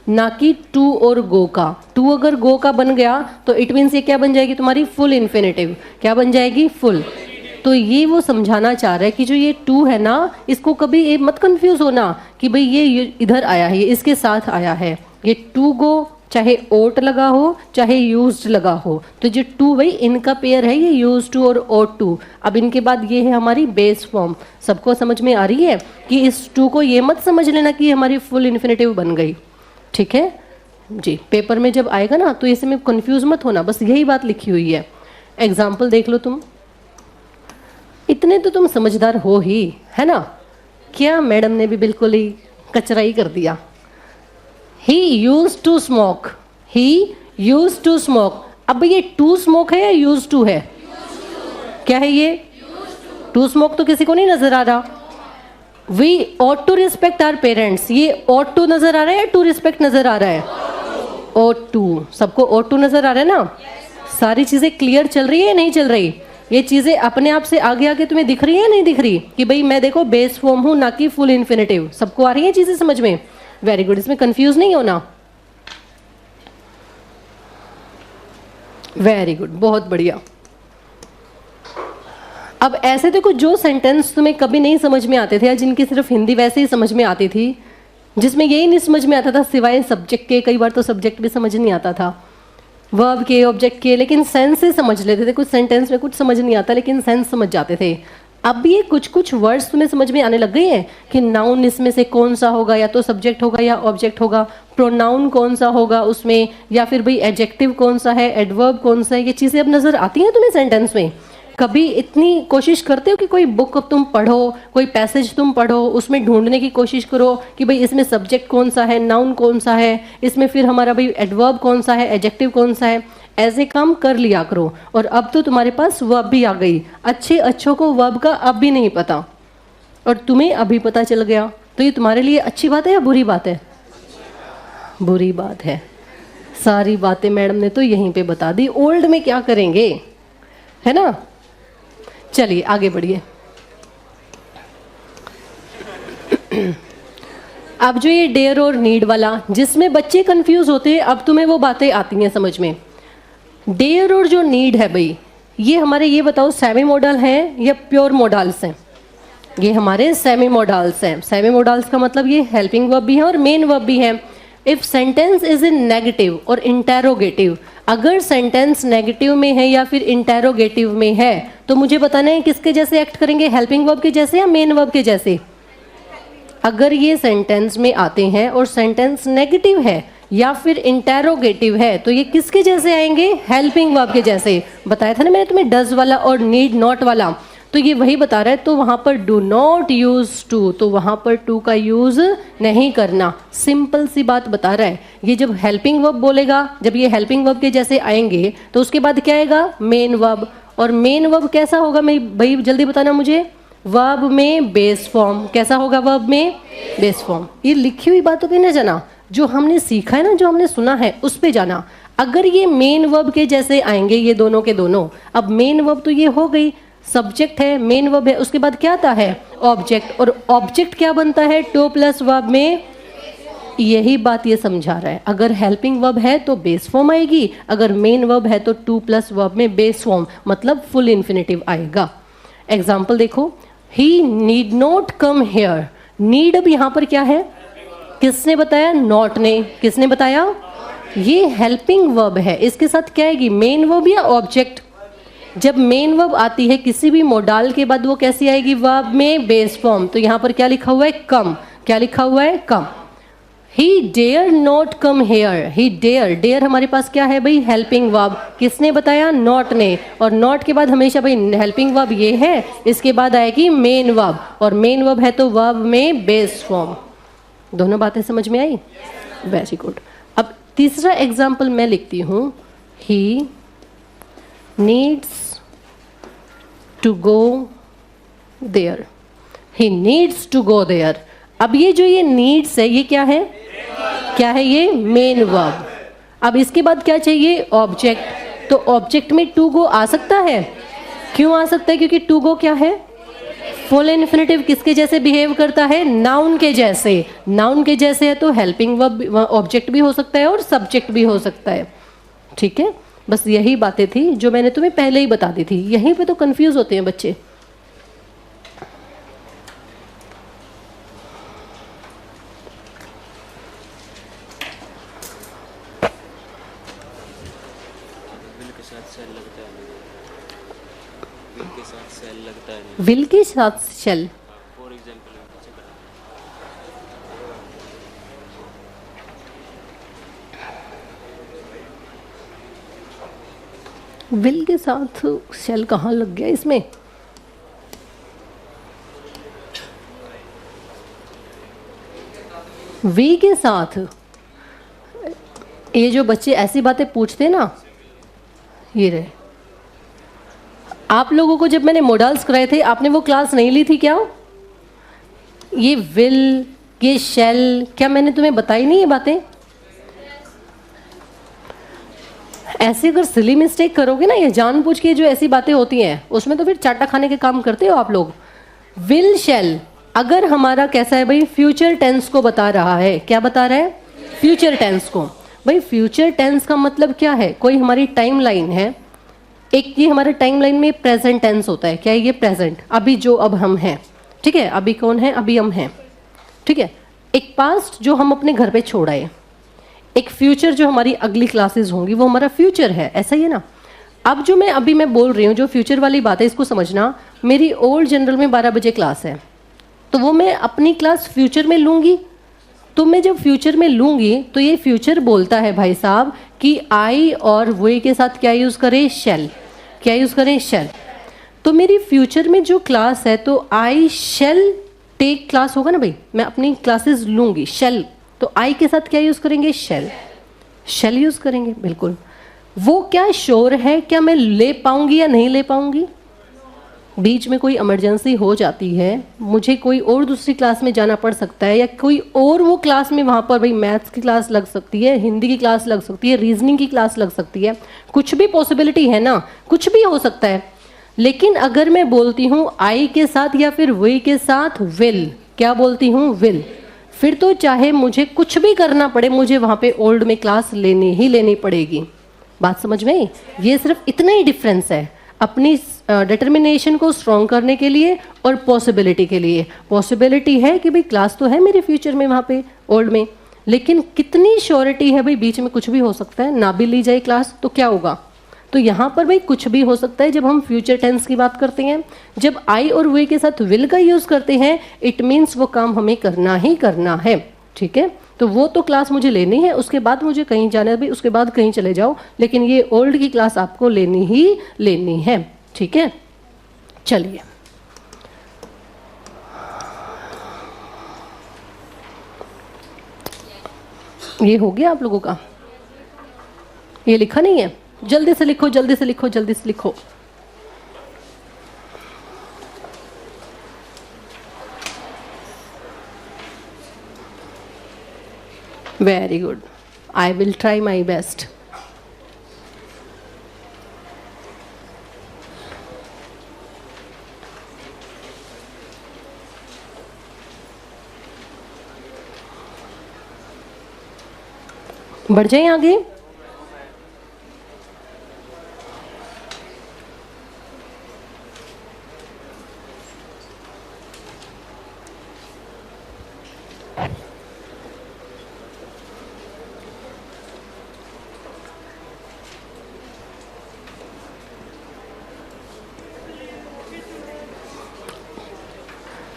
ना कि टू और गो का। टू अगर गो का बन गया तो इट मीन्स ये क्या बन जाएगी तुम्हारी? Full infinitive. क्या बन जाएगी? फुल। तो ये वो समझाना चाह रहा है कि जो ये टू है ना, इसको कभी ये मत कंफ्यूज होना कि भाई ये इधर आया है, ये इसके साथ आया है। ये टू गो चाहे ओट लगा हो चाहे यूज्ड लगा हो, तो जो टू भाई इनका पेयर है ये यूज टू और ओट टू। अब इनके बाद ये है हमारी बेस फॉर्म। सबको समझ में आ रही है कि इस टू को ये मत समझ लेना कि हमारी फुल इन्फिनेटिव बन गई। ठीक है जी, पेपर में जब आएगा ना तो इसमें कंफ्यूज मत होना, बस यही बात लिखी हुई है। एग्जाम्पल देख लो तुम, इतने तो तुम समझदार हो ही, है ना? क्या मैडम ने भी बिल्कुल ही कचरा ही कर दिया। He use to smoke, he use to smoke. अब ये टू स्मोक है या यूज टू है? क्या है ये? टू स्मोक तो किसी को नहीं नजर आ रहा। We ought to respect our parents, ये ought टू नजर आ रहा है या टू रिस्पेक्ट नजर आ रहा है? ought to. सबको ought टू नजर आ रहा है ना? सारी चीजें क्लियर चल रही है या नहीं चल रही? ये चीजें अपने आप से आगे आगे तुम्हें दिख रही है या नहीं दिख रही कि भाई मैं देखो बेस फॉर्म हूं ना कि फुल इन्फिनेटिव? सबको आ रही है चीजें समझ में? वेरी गुड, इसमें कंफ्यूज नहीं होना। वेरी गुड, बहुत बढ़िया। अब ऐसे देखो जो सेंटेंस तुम्हें कभी नहीं समझ में आते थे या जिनकी सिर्फ हिंदी वैसे ही समझ में आती थी, जिसमें यही नहीं समझ में आता था सिवाय सब्जेक्ट के, कई बार तो सब्जेक्ट भी समझ नहीं आता था, वर्ब के, ऑब्जेक्ट के, लेकिन सेंस से समझ लेते थे। कुछ सेंटेंस में कुछ समझ नहीं आता लेकिन सेंस समझ जाते थे। अब ये कुछ कुछ वर्ड्स तुम्हें समझ में आने लग गए हैं कि नाउन इसमें से कौन सा होगा, या तो सब्जेक्ट होगा या ऑब्जेक्ट होगा, प्रोनाउन कौन सा होगा उसमें, या फिर भाई एडजेक्टिव कौन सा है, एडवर्ब कौन सा है। ये चीज़ें अब नज़र आती हैं तुम्हें सेंटेंस में। कभी इतनी कोशिश करते हो कि कोई बुक तुम पढ़ो, कोई पैसेज तुम पढ़ो, उसमें ढूंढने की कोशिश करो कि भाई इसमें सब्जेक्ट कौन सा है, नाउन कौन सा है, इसमें फिर हमारा भाई एडवर्ब कौन सा है, एडजेक्टिव कौन सा है। ऐसे काम कर लिया करो। और अब तो तुम्हारे पास वर्ब भी आ गई। अच्छों को वर्ब का अब भी नहीं पता और तुम्हें अभी पता चल गया, तो ये तुम्हारे लिए अच्छी बात है या बुरी बात है? बुरी बात है। सारी बातें मैडम ने तो यहीं पे बता दी, ओल्ड में क्या करेंगे, है ना? चलिए आगे बढ़िए। अब जो ये डेयर और नीड वाला, जिसमें बच्चे कंफ्यूज होते हैं, अब तुम्हें वो बातें आती हैं समझ में। डेयर और जो नीड है भाई, ये हमारे, ये बताओ सेमी मोडल हैं या प्योर मोडल्स हैं? ये हमारे सेमी मोडल्स हैं। सेमी मोडल्स का मतलब ये हेल्पिंग वर्ब भी है और मेन वर्ब भी है। If sentence is in negative और इंटेरोगेटिव, अगर सेंटेंस नेगेटिव में है या फिर इंटेरोगेटिव में है तो मुझे बताना है किसके जैसे एक्ट करेंगे, हेल्पिंग वर्ब के जैसे या मेन वर्ब के जैसे? अगर ये सेंटेंस में आते हैं और सेंटेंस नेगेटिव है या फिर इंटेरोगेटिव है तो ये किसके जैसे आएंगे, हेल्पिंग वर्ब के जैसे। बताया था ना मैंने तुम्हें डज वाला और नीड नॉट वाला, तो ये वही बता रहा है। तो वहां पर डू नॉट यूज टू, तो वहां पर टू का यूज नहीं करना, सिंपल सी बात बता रहा है। ये जब हेल्पिंग वर्ब बोलेगा, जब ये हेल्पिंग वर्ब के जैसे आएंगे तो उसके बाद क्या आएगा, मेन वर्ब। और मेन वर्ब कैसा होगा भाई जल्दी बताना मुझे, वर्ब में बेस फॉर्म। कैसा होगा, वर्ब में बेस फॉर्म। ये लिखी हुई बातों पे न जाना, जो हमने सीखा है ना, जो हमने सुना है उस पे जाना। अगर ये मेन वर्ब के जैसे आएंगे ये दोनों के दोनों, अब मेन वर्ब तो ये हो गई, सब्जेक्ट है, मेन वर्ब है, उसके बाद क्या आता है, ऑब्जेक्ट। और ऑब्जेक्ट क्या बनता है, टू प्लस वर्ब में। यही बात ये समझा रहा है, अगर हेल्पिंग वर्ब है तो बेस फॉर्म आएगी, अगर मेन वर्ब है तो टू प्लस वर्ब में बेस फॉर्म, मतलब फुल इन्फिनेटिव आएगा। एग्जाम्पल देखो, he need not come here. Need अब यहाँ पर क्या है, किसने बताया, नॉट ने। किसने बताया, ये हेल्पिंग वर्ब है, इसके साथ क्या आएगी, मेन वर्ब या ऑब्जेक्ट। जब मेन वर्ब आती है किसी भी मोडाल के बाद वो कैसी आएगी, वर्ब में बेस फॉर्म। तो यहाँ पर क्या लिखा हुआ है, कम। क्या लिखा हुआ है, come. He dare not come here. He dare, dare हमारे पास क्या है भाई, हेल्पिंग वर्ब। किसने बताया, नॉट ने। और नॉट के बाद हमेशा भाई हेल्पिंग वर्ब ये है, इसके बाद आएगी मेन वर्ब, और मेन वर्ब है तो वर्ब में बेस फॉर्म। दोनों बातें समझ में आई, वेरी गुड। अब तीसरा एग्जाम्पल मैं लिखती हूँ, he needs to go there. He needs to go there. अब ये जो ये नीड्स है ये क्या है, क्या है, ये मेन वर्ब। अब इसके बाद क्या चाहिए, ऑब्जेक्ट। तो ऑब्जेक्ट में टू गो आ सकता है, क्यों आ सकता है, क्योंकि टू गो क्या है, फुल इन्फिनेटिव। किसके जैसे बिहेव करता है, नाउन के जैसे। नाउन के जैसे है तो हेल्पिंग वर्ब ऑब्जेक्ट भी हो सकता है और सब्जेक्ट भी हो सकता है। ठीक है, बस यही बातें थी जो मैंने तुम्हें पहले ही बता दी थी। यहीं पे तो कंफ्यूज होते हैं बच्चे। विल के साथ शेल, विल के साथ शेल कहाँ लग गया इसमें, वी के साथ। ये जो बच्चे ऐसी बातें पूछते हैं ना, ये रहे। आप लोगों को जब मैंने मॉडल्स कराए थे आपने वो क्लास नहीं ली थी क्या, ये विल, ये शेल, क्या मैंने तुम्हें बताई नहीं ये बातें? ऐसे अगर सिली मिस्टेक करोगे ना, ये जानबूझ के जो ऐसी बातें होती हैं उसमें तो फिर चाटा खाने के काम करते हो आप लोग। विल शेल अगर हमारा कैसा है भाई, फ्यूचर टेंस को बता रहा है। क्या बता रहा है, फ्यूचर टेंस को। भाई फ्यूचर टेंस का मतलब क्या है, कोई हमारी टाइम लाइन है, एक ये हमारे टाइम लाइन में प्रेजेंट टेंस होता है। क्या है ये, प्रेजेंट, अभी जो अब हम हैं। ठीक है, अभी कौन है, अभी हम हैं। ठीक है, एक पास्ट जो हम अपने घर पे छोड़ आए, एक फ्यूचर जो हमारी अगली क्लासेस होंगी वो हमारा फ्यूचर है, ऐसा ही है ना। अब जो मैं बोल रही हूँ जो फ्यूचर वाली बात है, इसको समझना। मेरी ओल्ड जनरल में 12 बजे क्लास है, तो वो मैं अपनी क्लास फ्यूचर में लूँगी। तो मैं जब फ्यूचर में लूँगी तो ये फ्यूचर बोलता है भाई साहब कि आई और वे के साथ क्या यूज़ करें, शेल। क्या यूज़ करें, शेल। तो मेरी फ्यूचर में जो क्लास है तो आई शेल टेक क्लास होगा ना भाई, मैं अपनी क्लासेस लूँगी, शेल। तो आई के साथ क्या यूज़ करेंगे, शेल। शेल यूज़ करेंगे, बिल्कुल। वो क्या श्योर है, क्या मैं ले पाऊँगी या नहीं ले पाऊँगी? बीच में कोई इमरजेंसी हो जाती है, मुझे कोई और दूसरी क्लास में जाना पड़ सकता है, या कोई और वो क्लास में वहाँ पर भाई मैथ्स की क्लास लग सकती है, हिंदी की क्लास लग सकती है, रीजनिंग की क्लास लग सकती है, कुछ भी पॉसिबिलिटी है ना, कुछ भी हो सकता है। लेकिन अगर मैं बोलती हूँ आई के साथ या फिर वे के साथ विल, क्या बोलती हूँ, विल, फिर तो चाहे मुझे कुछ भी करना पड़े, मुझे वहाँ पे ओल्ड में क्लास लेनी ही लेनी पड़ेगी। बात समझ में आई? ये सिर्फ इतना ही डिफरेंस है अपनी डिटर्मिनेशन को स्ट्रॉन्ग करने के लिए और पॉसिबिलिटी के लिए। पॉसिबिलिटी है कि भाई क्लास तो है मेरे फ्यूचर में वहाँ पे ओल्ड में, लेकिन कितनी श्योरिटी है भाई, बीच में कुछ भी हो सकता है, ना भी ली जाए क्लास तो क्या होगा। तो यहाँ पर भाई कुछ भी हो सकता है। जब हम फ्यूचर टेंस की बात करते हैं, जब आई और वे के साथ विल का यूज़ करते हैं, इट मीन्स वो काम हमें करना ही करना है। ठीक है, तो वो तो क्लास मुझे लेनी है, उसके बाद मुझे कहीं जाना है भाई, उसके बाद कहीं चले जाओ, लेकिन ये ओल्ड की क्लास आपको लेनी ही लेनी है। ठीक है, चलिए ये हो गया आप लोगों का? ये लिखा नहीं है? जल्दी से लिखो, जल्दी से लिखो, जल्दी से लिखो। Very good, I will try my best. बढ़ जाए आगे।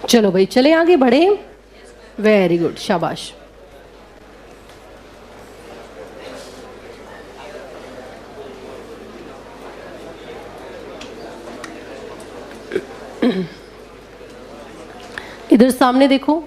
चलो भाई, चले आगे बढ़े। वेरी गुड, शाबाश। इधर सामने देखो,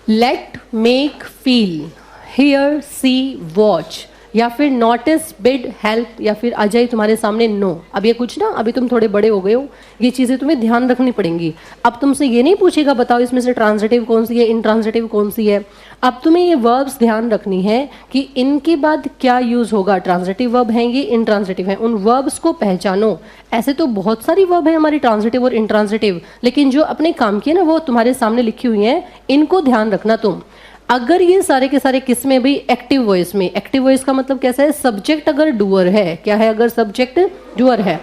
let, make, feel, hear, see, watch, या फिर नोटिस, बिड, हेल्प, या फिर आ जाए तुम्हारे सामने नो। अब ये कुछ ना, अभी तुम थोड़े बड़े हो गए हो, ये चीज़ें तुम्हें ध्यान रखनी पड़ेंगी। अब तुमसे ये नहीं पूछेगा बताओ इसमें से ट्रांजिटिव कौन सी है, इंट्रांजिटिव कौन सी है। अब तुम्हें ये वर्ब्स ध्यान रखनी है कि इनके बाद क्या यूज़ होगा, ट्रांजिटिव वर्ब हैं ये, इंट्रांजिटिव हैं, उन वर्ब्स को पहचानो। ऐसे तो बहुत सारी वर्ब है हमारी ट्रांजिटिव और इंट्रांजिटिव, लेकिन जो अपने काम की है ना वो तुम्हारे सामने लिखी हुई हैं, इनको ध्यान रखना तुम। अगर ये सारे के सारे किस में भाई, एक्टिव वॉइस में। एक्टिव वॉइस का मतलब कैसा है, सब्जेक्ट अगर डूअर है, क्या है, अगर सब्जेक्ट डूअर है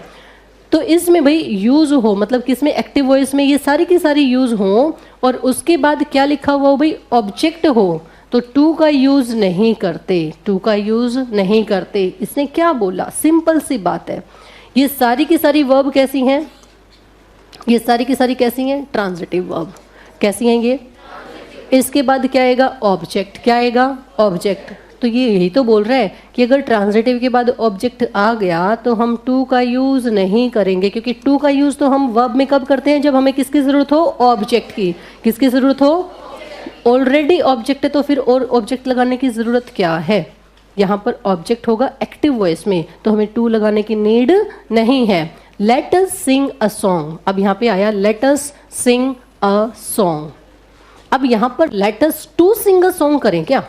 तो इसमें भाई यूज हो, मतलब किस में, एक्टिव वॉइस में ये सारी की सारी यूज हो, और उसके बाद क्या लिखा हुआ हो भाई, ऑब्जेक्ट हो, तो टू का यूज नहीं करते, टू का यूज नहीं करते। इसने क्या बोला, सिंपल सी बात है, ये सारी की सारी वर्ब कैसी हैं, ये सारी की सारी कैसी हैं, ट्रांजिटिव वर्ब। कैसी हैं ये? इसके बाद क्या आएगा, ऑब्जेक्ट। क्या आएगा, ऑब्जेक्ट। तो ये यही तो बोल रहा है कि अगर ट्रांजिटिव के बाद ऑब्जेक्ट आ गया तो हम टू का यूज़ नहीं करेंगे, क्योंकि टू का यूज़ तो हम वर्ब में कब करते हैं, जब हमें किसकी ज़रूरत हो, ऑब्जेक्ट की। किसकी ज़रूरत हो, ऑलरेडी ऑब्जेक्ट है तो फिर और ऑब्जेक्ट लगाने की ज़रूरत क्या है। यहाँ पर ऑब्जेक्ट होगा एक्टिव वॉइस में, तो हमें टू लगाने की नीड नहीं है। Let us Singh a song, अब यहाँ पे आया let us Singh a song. अब यहाँ पर let us to sing a song करें क्या?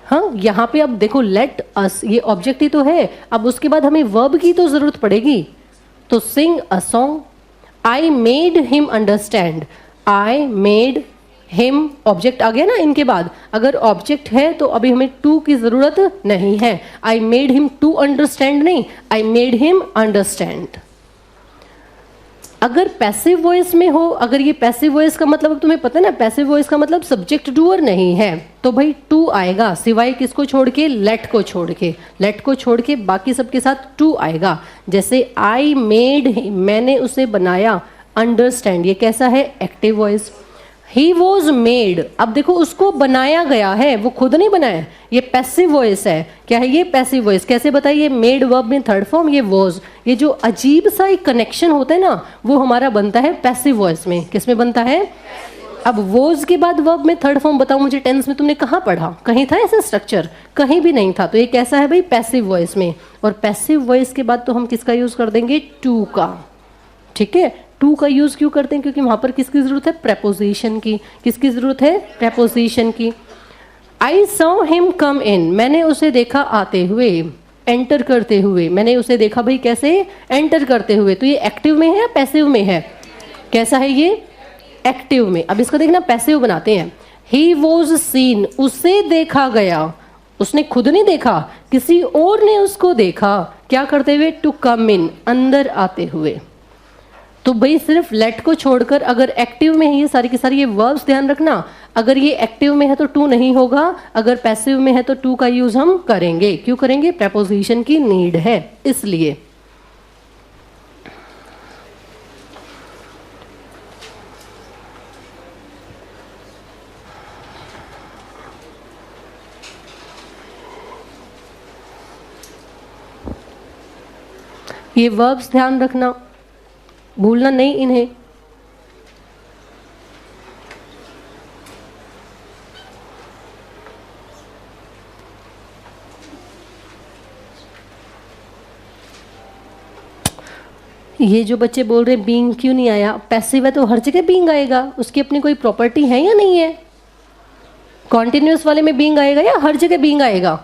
हाँ, यहाँ पे अब देखो लेट अस, ये ऑब्जेक्ट ही तो है, अब उसके बाद हमें वर्ब की तो जरूरत पड़ेगी, तो sing a song. I made him understand, I made him, object आ गया ना इनके बाद। अगर ऑब्जेक्ट है तो अभी हमें टू की जरूरत नहीं है। I made him to understand नहीं, आई मेड हिम अंडरस्टैंड। अगर पैसिव वॉइस में हो, अगर ये पैसिव वॉइस का मतलब तुम्हें पता है ना, पैसिव वॉइस का मतलब सब्जेक्ट डूअर नहीं है, तो भाई टू आएगा, सिवाय किसको छोड़ के, लेट को छोड़ के। लेट को छोड़ के बाकी सबके साथ टू आएगा। जैसे आई मेड, मैंने उसे बनाया, अंडरस्टैंड, ये कैसा है, active voice. He was made, अब देखो उसको बनाया गया है, वो खुद नहीं बनाया, ये पैसिव वॉइस है। क्या है ये, पैसिव वॉइस। कैसे बताइए, मेड वर्ब में थर्ड फॉर्म, ये वॉज। ये जो अजीब सा एक कनेक्शन होता है ना, वो हमारा बनता है पैसिव वॉइस में। किस में बनता है? अब वॉज के बाद वर्ब में थर्ड फॉर्म, बताओ मुझे टेंस में तुमने कहाँ पढ़ा, कहीं था ऐसा स्ट्रक्चर? कहीं भी नहीं था। तो ये कैसा है भाई, पैसिव वॉइस में। और पैसिव वॉइस के बाद तो हम किसका यूज कर देंगे, टू का। ठीक है, टू का यूज क्यों करते हैं, क्योंकि वहां पर किसकी जरूरत है, प्रेपोजिशन की। किसकी जरूरत है, प्रेपोजिशन की। आई सॉ हिम कम इन, मैंने उसे देखा आते हुए, एंटर करते हुए। मैंने उसे देखा भाई कैसे, एंटर करते हुए। तो ये एक्टिव में है या पैसिव में है? कैसा है ये, एक्टिव में। अब इसको देखना, पैसिव बनाते हैं। ही वॉज सीन, उसे देखा गया, उसने खुद नहीं देखा, किसी और ने उसको देखा, क्या करते हुए? टू कम इन, अंदर आते हुए। तो भाई सिर्फ लेट को छोड़कर अगर एक्टिव में है ये सारी की सारी ये वर्ब्स ध्यान रखना, अगर ये एक्टिव में है तो टू नहीं होगा, अगर पैसिव में है तो टू का यूज हम करेंगे। क्यों करेंगे? प्रेपोजिशन की नीड है इसलिए। ये वर्ब्स ध्यान रखना, भूलना नहीं इन्हें। ये जो बच्चे बोल रहे बीइंग क्यों नहीं आया, पैसिव है तो हर जगह बीइंग आएगा, उसकी अपनी कोई प्रॉपर्टी है या नहीं है? कॉन्टिन्यूअस वाले में बीइंग आएगा या हर जगह बीइंग आएगा?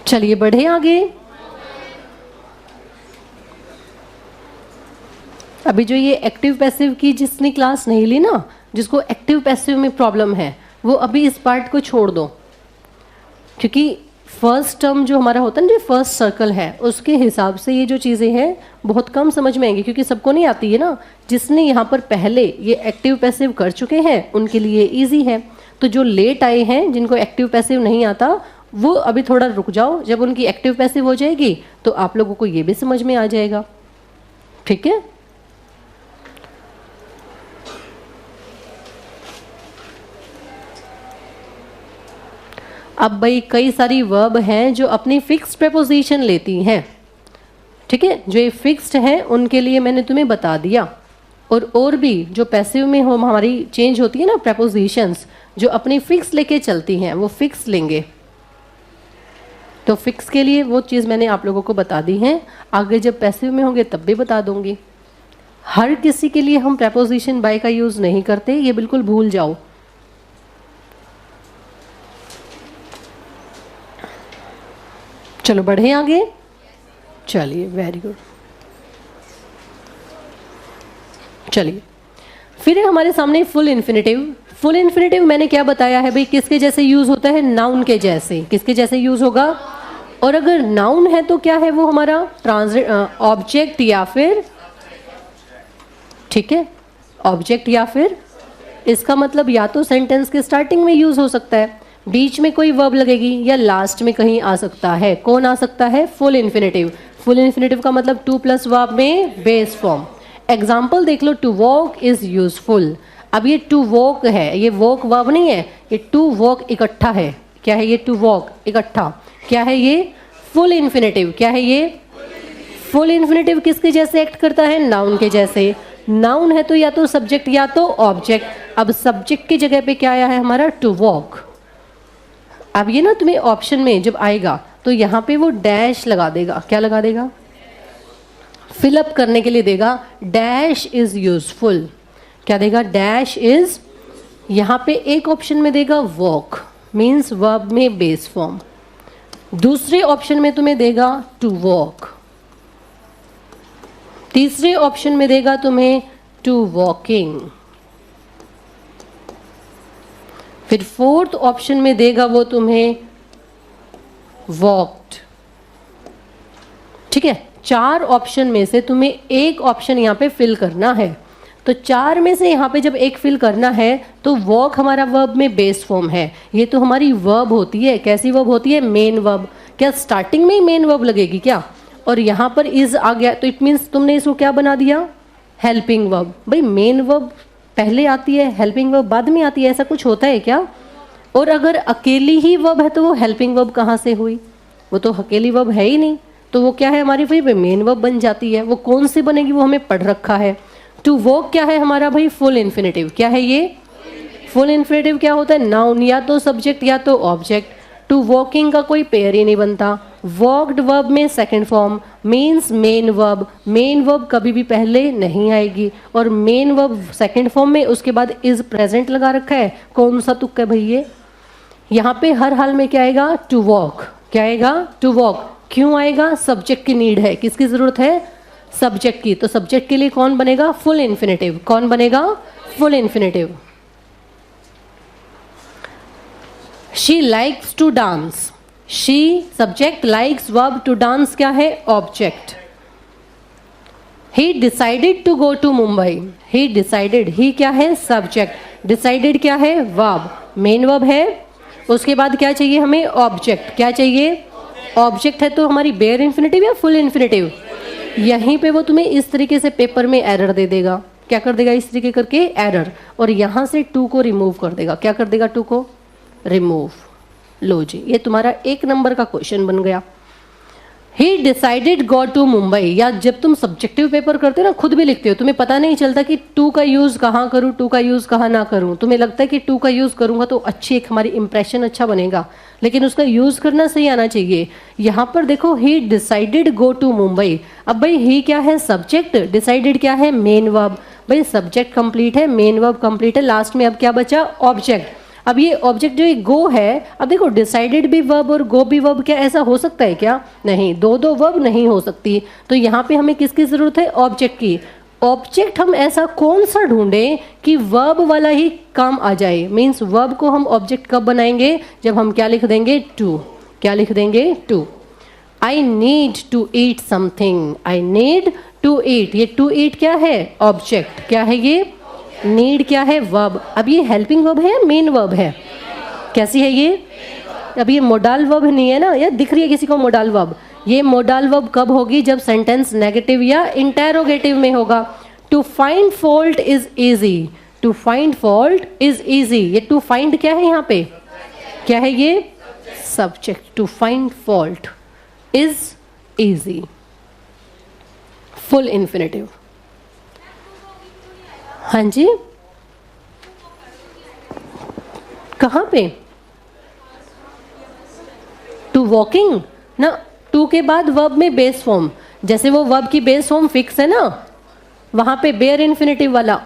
चलिए बढ़े आगे। अभी जो ये एक्टिव पैसिव की जिसने क्लास नहीं ली ना, जिसको एक्टिव पैसिव में प्रॉब्लम है, वो अभी इस पार्ट को छोड़ दो, क्योंकि फर्स्ट टर्म जो हमारा होता है ना, जो फर्स्ट सर्कल है, उसके हिसाब से ये जो चीज़ें हैं बहुत कम समझ में आएंगी, क्योंकि सबको नहीं आती है ना। जिसने यहाँ पर पहले ये एक्टिव पैसिव कर चुके हैं उनके लिए इजी है। तो जो लेट आए हैं, जिनको एक्टिव पैसिव नहीं आता, वो अभी थोड़ा रुक जाओ, जब उनकी एक्टिव पैसिव हो जाएगी तो आप लोगों को ये भी समझ में आ जाएगा। ठीक है? अब भाई कई सारी वर्ब हैं जो अपनी फिक्स्ड प्रेपोजिशन लेती हैं। ठीक है? जो ये फिक्स्ड हैं उनके लिए मैंने तुम्हें बता दिया। और भी जो पैसिव में हो हमारी चेंज होती है ना प्रेपोजिशंस, जो अपनी फिक्स लेके चलती हैं वो फिक्स लेंगे। तो फिक्स के लिए वो चीज़ मैंने आप लोगों को बता दी है, आगे जब पैसिव में होंगे तब भी बता दूंगी। हर किसी के लिए हम प्रेपोजिशन बाय का यूज़ नहीं करते, ये बिल्कुल भूल जाओ। चलो बढ़े आगे। चलिए वेरी गुड। चलिए फिर हमारे सामने फुल इन्फिनेटिव। फुल इन्फिनेटिव मैंने क्या बताया है भाई, किसके जैसे यूज होता है? नाउन के जैसे। किसके जैसे यूज होगा? और अगर नाउन है तो क्या है वो हमारा? ऑब्जेक्ट या फिर, ठीक है, ऑब्जेक्ट या फिर, इसका मतलब या तो सेंटेंस के स्टार्टिंग में यूज हो सकता है, बीच में कोई वर्ब लगेगी, या लास्ट में कहीं आ सकता है। कौन आ सकता है? Full infinitive. फुल इन्फिनेटिव का मतलब 2+ वर्ब में बेस फॉर्म। एग्जाम्पल देख लो, टू वॉक इज यूजफुल। अब ये टू वॉक है, ये वॉक वर्ब नहीं है, ये टू वॉक इकट्ठा है। क्या है ये? टू वॉक इकट्ठा। क्या है ये? Full infinitive. क्या है ये? फुल इन्फिनेटिव किसके जैसे एक्ट करता है? नाउन के जैसे। नाउन है तो या तो सब्जेक्ट या तो ऑब्जेक्ट। अब सब्जेक्ट की जगह पे क्या आया है हमारा? To walk. अब ये ना तुम्हें ऑप्शन में जब आएगा तो यहाँ पे वो डैश लगा देगा। क्या लगा देगा? फिलअप करने के लिए देगा डैश इज यूजफुल। क्या देगा? Dash is. यहाँ पे एक ऑप्शन में देगा वॉक, मीन्स वर्ब में बेस फॉर्म। दूसरे ऑप्शन में तुम्हें देगा टू वॉक। तीसरे ऑप्शन में देगा तुम्हें टू वॉकिंग। फिर फोर्थ ऑप्शन में देगा वो तुम्हें वॉक्ड। ठीक है? 4 ऑप्शन में से तुम्हें एक ऑप्शन यहाँ पे फिल करना है। तो 4 में से यहाँ पे जब एक फिल करना है तो वॉक हमारा वर्ब में बेस फॉर्म है। ये तो हमारी वर्ब होती है। कैसी वर्ब होती है? Main verb. क्या स्टार्टिंग में ही मेन वर्ब लगेगी क्या? और यहाँ पर इज आ गया तो इट मीन्स तुमने इसको क्या बना दिया? Helping verb. भाई मेन वर्ब पहले आती है, हेल्पिंग वर्ब बाद में आती है, ऐसा कुछ होता है क्या? और अगर अकेली ही वर्ब है तो वो हेल्पिंग वर्ब कहाँ से हुई? वो तो अकेली वर्ब है ही नहीं, तो वो क्या है हमारी? फिर मेन वर्ब बन जाती है। वो कौन सी बनेगी वो हमें पढ़ रखा है। टू वॉक क्या है हमारा भाई? Full infinitive. क्या है ये? फुल इन्फिनेटिव क्या होता है? नाउन, या तो सब्जेक्ट या तो ऑब्जेक्ट। टू वॉकिंग का कोई पेयर ही नहीं बनता। वॉक्ड वर्ब में second form means main verb. Main verb कभी भी पहले नहीं आएगी, और मेन वर्ब सेकंड फॉर्म में, उसके बाद इज प्रेजेंट लगा रखा है। कौन सा तुक है भाई ये? यहाँ पे हर हाल में क्या आएगा? To walk. क्या आएगा? To walk. क्यों आएगा? सब्जेक्ट की नीड है। किसकी जरूरत है? सब्जेक्ट की। तो सब्जेक्ट के लिए कौन बनेगा? Full infinitive. कौन बनेगा? Full infinitive. She likes to dance. She subject, likes verb, to dance क्या है? Object. He decided to go to Mumbai. He decided, he क्या है? सब्जेक्ट। डिसाइडेड क्या है? वर्ब, मेन वर्ब है। उसके बाद क्या चाहिए हमें? ऑब्जेक्ट। क्या चाहिए? ऑब्जेक्ट है तो हमारी बेयर इन्फिनेटिव या फुल इन्फिनेटिव? यहीं पे वो तुम्हें इस तरीके से पेपर में एरर दे देगा। क्या कर देगा? इस तरीके करके एरर, और यहां से टू को रिमूव कर देगा। क्या कर देगा? टू को रिमूव। लो जी, ये तुम्हारा 1 नंबर का क्वेश्चन बन गया। He decided go to Mumbai. या जब तुम सब्जेक्टिव पेपर करते हो ना, खुद भी लिखते हो, तुम्हें पता नहीं चलता कि टू का यूज कहाँ करूँ, टू का यूज कहाँ ना करूँ। तुम्हें लगता है कि टू का यूज करूंगा तो अच्छी एक हमारी इंप्रेशन अच्छा बनेगा, लेकिन उसका यूज करना सही आना चाहिए। यहाँ पर देखो, he decided go to Mumbai. अब भाई ही क्या है? सब्जेक्ट। डिसाइडेड क्या है? Main verb. भाई सब्जेक्ट कंप्लीट है, मेन वर्ब कंप्लीट है, लास्ट में अब क्या बचा? ऑब्जेक्ट। अब ये ऑब्जेक्ट जो गो है, अब देखो डिसाइडेड भी वर्ब और गो भी वर्ब, क्या ऐसा हो सकता है क्या? नहीं, दो दो वर्ब नहीं हो सकती। तो यहाँ पे हमें किसकी जरूरत है? ऑब्जेक्ट की। ऑब्जेक्ट हम ऐसा कौन सा ढूंढें कि वर्ब वाला ही काम आ जाए? मीन्स वर्ब को हम ऑब्जेक्ट कब बनाएंगे? जब हम क्या लिख देंगे? टू। क्या लिख देंगे? To. I need to eat something. I need to eat, ये टू ईट क्या है? ऑब्जेक्ट। क्या है ये? नीड क्या है? वर्ब। अब ये हेल्पिंग वर्ब है या मेन वर्ब है? कैसी है ये? अब ये मोडाल वर्ब नहीं है ना, या दिख रही है किसी को मोडाल वर्ब? ये मोडाल वर्ब कब होगी? जब सेंटेंस नेगेटिव या इंटेरोगेटिव में होगा। To find fault is easy. To find fault is easy, ये टू फाइंड क्या है यहाँ पे? क्या है ये? Subject. To find fault is easy, full infinitive. हाँ जी, कहाँ पे? टू वॉकिंग ना, टू के बाद वर्ब में बेस फॉर्म, जैसे वो वर्ब की बेस फॉर्म फिक्स है ना, वहां पे बेयर इन्फिनेटिव वाला,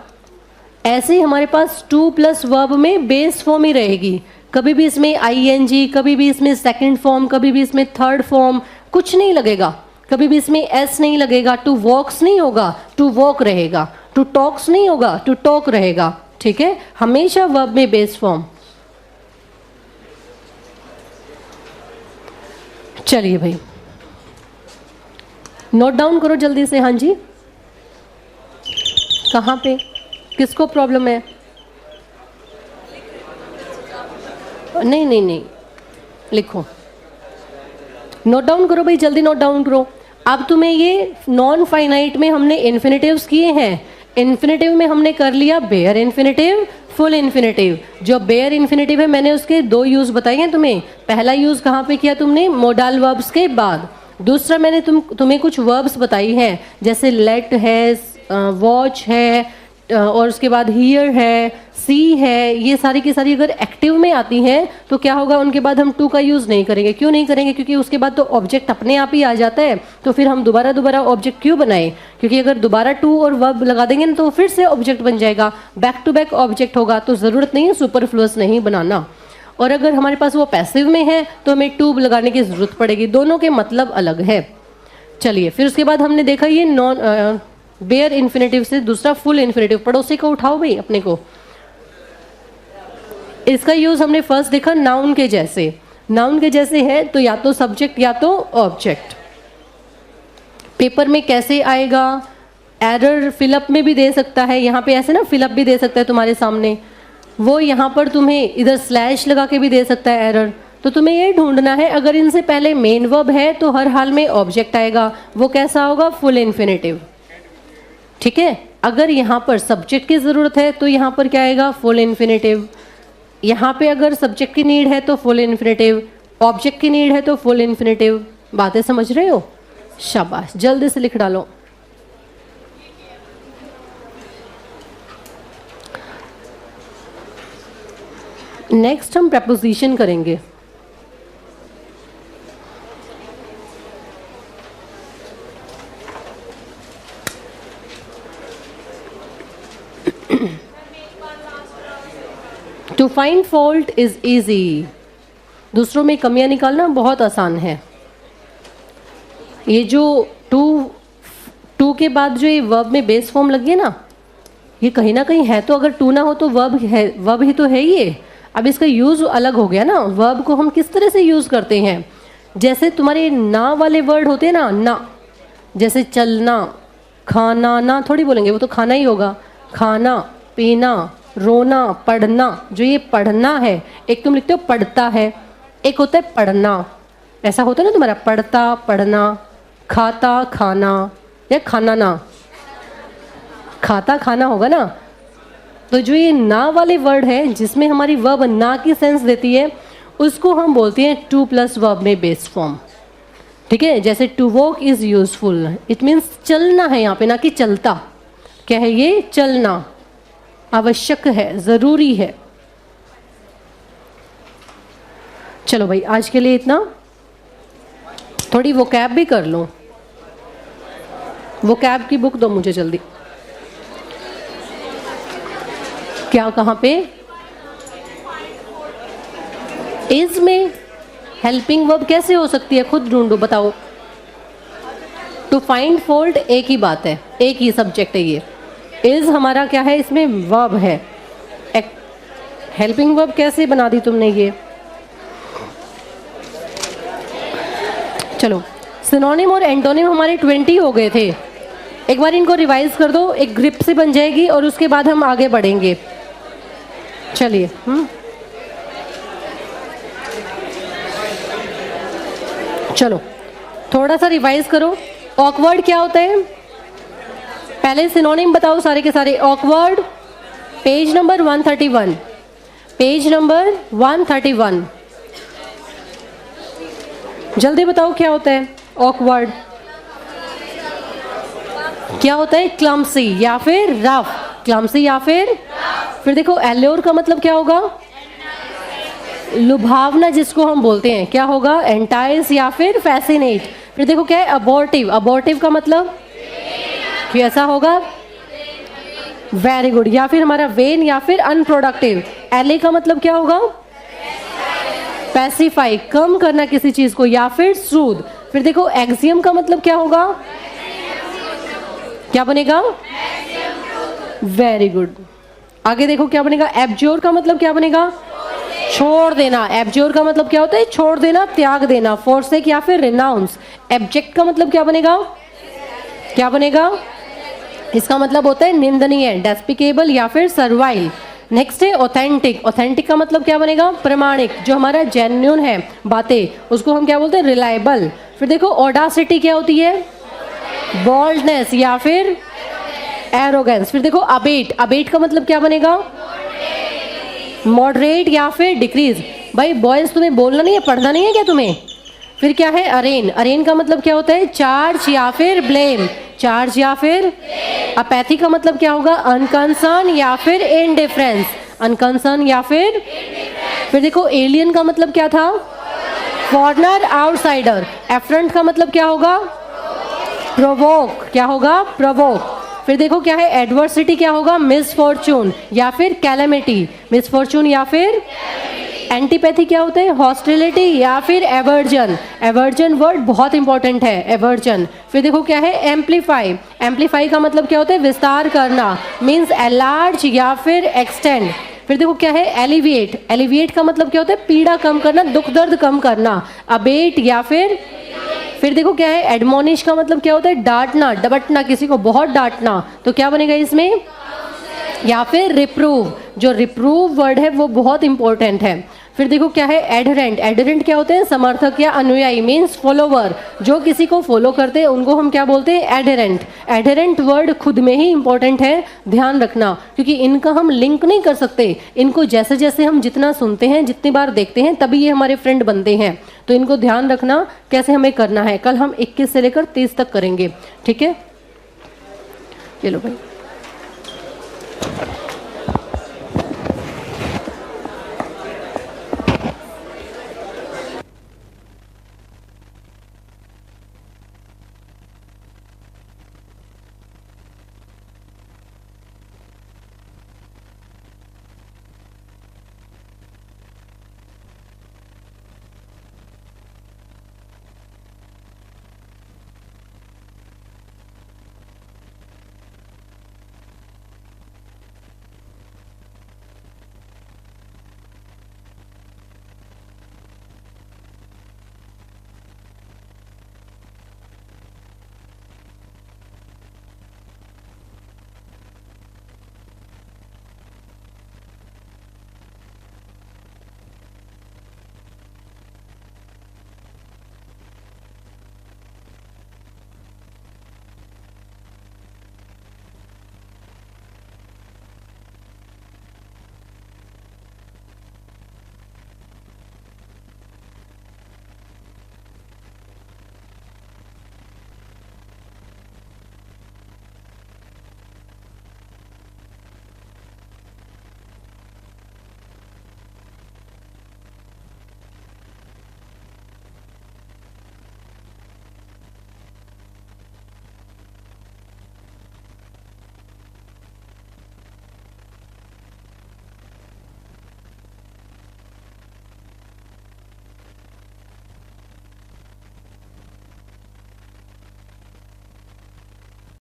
ऐसे ही हमारे पास टू प्लस वर्ब में बेस फॉर्म ही रहेगी। कभी भी इसमें आईएनजी, कभी भी इसमें सेकंड फॉर्म, कभी भी इसमें थर्ड फॉर्म, कुछ नहीं लगेगा। कभी भी इसमें एस नहीं लगेगा। टू वॉक्स नहीं होगा, टू वॉक रहेगा। टू टॉक्स नहीं होगा, टू टॉक रहेगा। ठीक है, हमेशा वर्ब में बेस फॉर्म। चलिए भाई, नोट डाउन करो जल्दी से। हाँ जी, कहाँ पे किसको प्रॉब्लम है? नहीं नहीं नहीं, लिखो, नोट डाउन करो भाई, जल्दी नोट डाउन करो। अब तुम्हें ये नॉन फाइनाइट में हमने इन्फिनेटिव्स किए हैं। इन्फिनेटिव में हमने कर लिया बेयर इन्फिनेटिव, फुल इन्फिनेटिव। जो बेयर इन्फिनेटिव है मैंने उसके 2 यूज बताए हैं तुम्हें। पहला यूज कहाँ पे किया तुमने? मोडाल वर्ब्स के बाद। दूसरा मैंने तुम्हें कुछ वर्ब्स बताई हैं, जैसे लेट है, वॉच है, और उसके बाद हियर है, सी है। ये सारी की सारी अगर एक्टिव में आती हैं तो क्या होगा, उनके बाद हम टू का यूज़ नहीं करेंगे। क्यों नहीं करेंगे? क्योंकि उसके बाद तो ऑब्जेक्ट अपने आप ही आ जाता है। तो फिर हम दोबारा ऑब्जेक्ट क्यों बनाए? क्योंकि अगर दोबारा टू और वर्ब लगा देंगे ना तो फिर से ऑब्जेक्ट बन जाएगा, बैक टू बैक ऑब्जेक्ट होगा। तो ज़रूरत नहीं है सुपरफ्लुअस नहीं बनाना। और अगर हमारे पास वो पैसिव में है तो हमें टू लगाने की ज़रूरत पड़ेगी। दोनों के मतलब अलग है। चलिए, फिर उसके बाद हमने देखा ये नॉन बेयर इन्फिनेटिव से दूसरा फुल इन्फिनेटिव। पड़ोसी को उठाओ भाई अपने को। इसका यूज हमने फर्स्ट देखा नाउन के जैसे। नाउन के जैसे है तो या तो सब्जेक्ट या तो ऑब्जेक्ट। पेपर में कैसे आएगा? एरर फिलअप में भी दे सकता है, यहाँ पे ऐसे ना फिलअप भी दे सकता है तुम्हारे सामने। वो यहाँ पर तुम्हें इधर स्लैश लगा के भी दे सकता है एरर। तो तुम्हें ये ढूंढना है, अगर इनसे पहले मेन वर्ब है तो हर हाल में ऑब्जेक्ट आएगा। वो कैसा होगा? Full infinitive. ठीक है, अगर यहाँ पर सब्जेक्ट की ज़रूरत है तो यहाँ पर क्या आएगा? Full infinitive. यहाँ पे अगर सब्जेक्ट की नीड है तो फुल इन्फिनेटिव, ऑब्जेक्ट की नीड है तो फुल इन्फिनेटिव। बातें समझ रहे हो? शाबाश, जल्दी से लिख डालो। नेक्स्ट हम प्रपोजिशन करेंगे। To find fault is easy, दूसरों में कमियां निकालना बहुत आसान है। ये जो टू के बाद जो ये वर्ब में बेस फॉर्म लगी है ना, ये कहीं ना कहीं है, तो अगर टू ना हो तो वर्ब है, वर्ब ही तो है ये। अब इसका यूज अलग हो गया ना। वर्ब को हम किस तरह से यूज करते हैं, जैसे तुम्हारे ना वाले वर्ड होते हैं ना, जैसे चलना, खाना, ना थोड़ी बोलेंगे, वो तो खाना ही होगा। खाना, पीना, रोना, पढ़ना। जो ये पढ़ना है, एक तुम लिखते हो पढ़ता है, एक होता है पढ़ना। ऐसा होता है ना तुम्हारा, पढ़ता, पढ़ना, खाता, खाना, या खाना ना, खाता खाना होगा ना। तो जो ये ना वाले वर्ड है जिसमें हमारी वर्ब ना की सेंस देती है, उसको हम बोलते हैं टू प्लस वर्ब में बेस फॉर्म। ठीक है, जैसे to walk is useful, it means चलना है यहाँ पे, ना कि चलता। क्या है ये? चलना आवश्यक है, जरूरी है। चलो भाई, आज के लिए इतना। थोड़ी वोकैब भी कर लो। वोकैब की बुक दो मुझे जल्दी। क्या, कहाँ पे? इज में हेल्पिंग वर्ब कैसे हो सकती है, खुद ढूंढो, बताओ। टू फाइंड फॉल्ट एक ही बात है, एक ही सब्जेक्ट है ये। इज हमारा क्या है, इसमें वर्ब है। हेल्पिंग वर्ब कैसे बना दी तुमने ये? चलो, सिनोनिम और एंटोनिम हमारे 20 हो गए थे। एक बार इनको रिवाइज कर दो, एक ग्रिप से बन जाएगी और उसके बाद हम आगे बढ़ेंगे। चलिए, चलो थोड़ा सा रिवाइज करो। ऑकवर्ड क्या होता है? पहले सिनोनिम बताओ सारे के सारे। Awkward, page number 131, page number 131। जल्दी बताओ क्या होता है ऑकवर्ड? क्या होता है? क्लम्सी या फिर रफ। क्लम्सी या फिर देखो, एल्योर का मतलब क्या होगा? लुभावना, जिसको हम बोलते हैं, क्या होगा? एंटाइस या फिर फैसिनेट। फिर देखो क्या है? अबॉर्टिव। अबॉर्टिव का मतलब कैसा होगा? Very good. या फिर हमारा वेन या फिर अनप्रोडक्टिव। एले का मतलब क्या होगा? पैसिफाई, कम करना किसी चीज को, या फिर सूद। फिर देखो एक्सियम का मतलब क्या होगा? क्या बनेगा? Very good. आगे देखो क्या बनेगा? एब्ज्योर का मतलब क्या बनेगा? छोड़ देना। एब्ज्योर का मतलब क्या होता है? छोड़ देना, त्याग देना। फोरसेक या फिर रिनाउंस। एब्जेक्ट का मतलब क्या बनेगा? क्या बनेगा? इसका मतलब होता है निंदनीय, डेस्पिकेबल या फिर सर्वाइल। नेक्स्ट है ऑथेंटिक। ऑथेंटिक का मतलब क्या बनेगा? प्रमाणिक, जो हमारा जेन्युइन है बातें, उसको हम क्या बोलते हैं? रिलायबल। फिर देखो ऑडासिटी क्या होती है? बोल्डनेस या फिर एरोगेंस। फिर देखो अबेट। अबेट का मतलब क्या बनेगा? मॉडरेट या फिर डिक्रीज। भाई बॉयज, तुम्हें बोलना नहीं है, पढ़ना नहीं है क्या तुम्हें? फिर क्या है? अरेन। अरेन का मतलब क्या होता है? चार्ज या फिर ब्लेम। चार्ज या फिर अपैथी का मतलब क्या होगा? अनकंसर्न या फिर इनडिफरेंस। अनकंसर्न या फिर देखो एलियन का मतलब क्या था? Foreigner, outsider. एफरंट का मतलब क्या होगा? प्रोवोक। क्या होगा? प्रोवोक। फिर देखो क्या है? एडवर्सिटी क्या होगा? मिसफॉर्चून या फिर कैलेमिटी। मिसफॉर्चून या फिर एंटीपैथी क्या होता है? हॉस्टिलिटी या फिर एवर्जन। एवर्जन वर्ड बहुत इंपॉर्टेंट है, एवर्जन। फिर देखो क्या है? एम्पलीफाई। एम्पलीफाई का मतलब क्या होता है? विस्तार करना, मीन्स एलार्ज या फिर एक्सटेंड। फिर देखो क्या है? एलिविएट। एलिविएट का मतलब क्या होता है? पीड़ा कम करना, दुख दर्द कम करना। अबेट या फिर देखो क्या है? एडमोनिश का मतलब क्या होता है? डांटना, डबटना, किसी को बहुत डांटना। तो क्या बनेगा इसमें? या फिर रिप्रूव। जो रिप्रूव वर्ड है वो बहुत इंपॉर्टेंट है। फिर देखो क्या है? एडहेरेंट। एडहेरेंट क्या होते हैं? समर्थक या अनुयायी, मीन्स फॉलोवर। जो किसी को फॉलो करते हैं उनको हम क्या बोलते हैं? एडहेरेंट। एडहेरेंट वर्ड खुद में ही इंपॉर्टेंट है, ध्यान रखना, क्योंकि इनका हम लिंक नहीं कर सकते। इनको जैसे जैसे हम जितना सुनते हैं, जितनी बार देखते हैं, तभी ये हमारे फ्रेंड बनते हैं। तो इनको ध्यान रखना कैसे हमें करना है। कल हम 21 से लेकर 30 तक करेंगे, ठीक है? चलो भाई।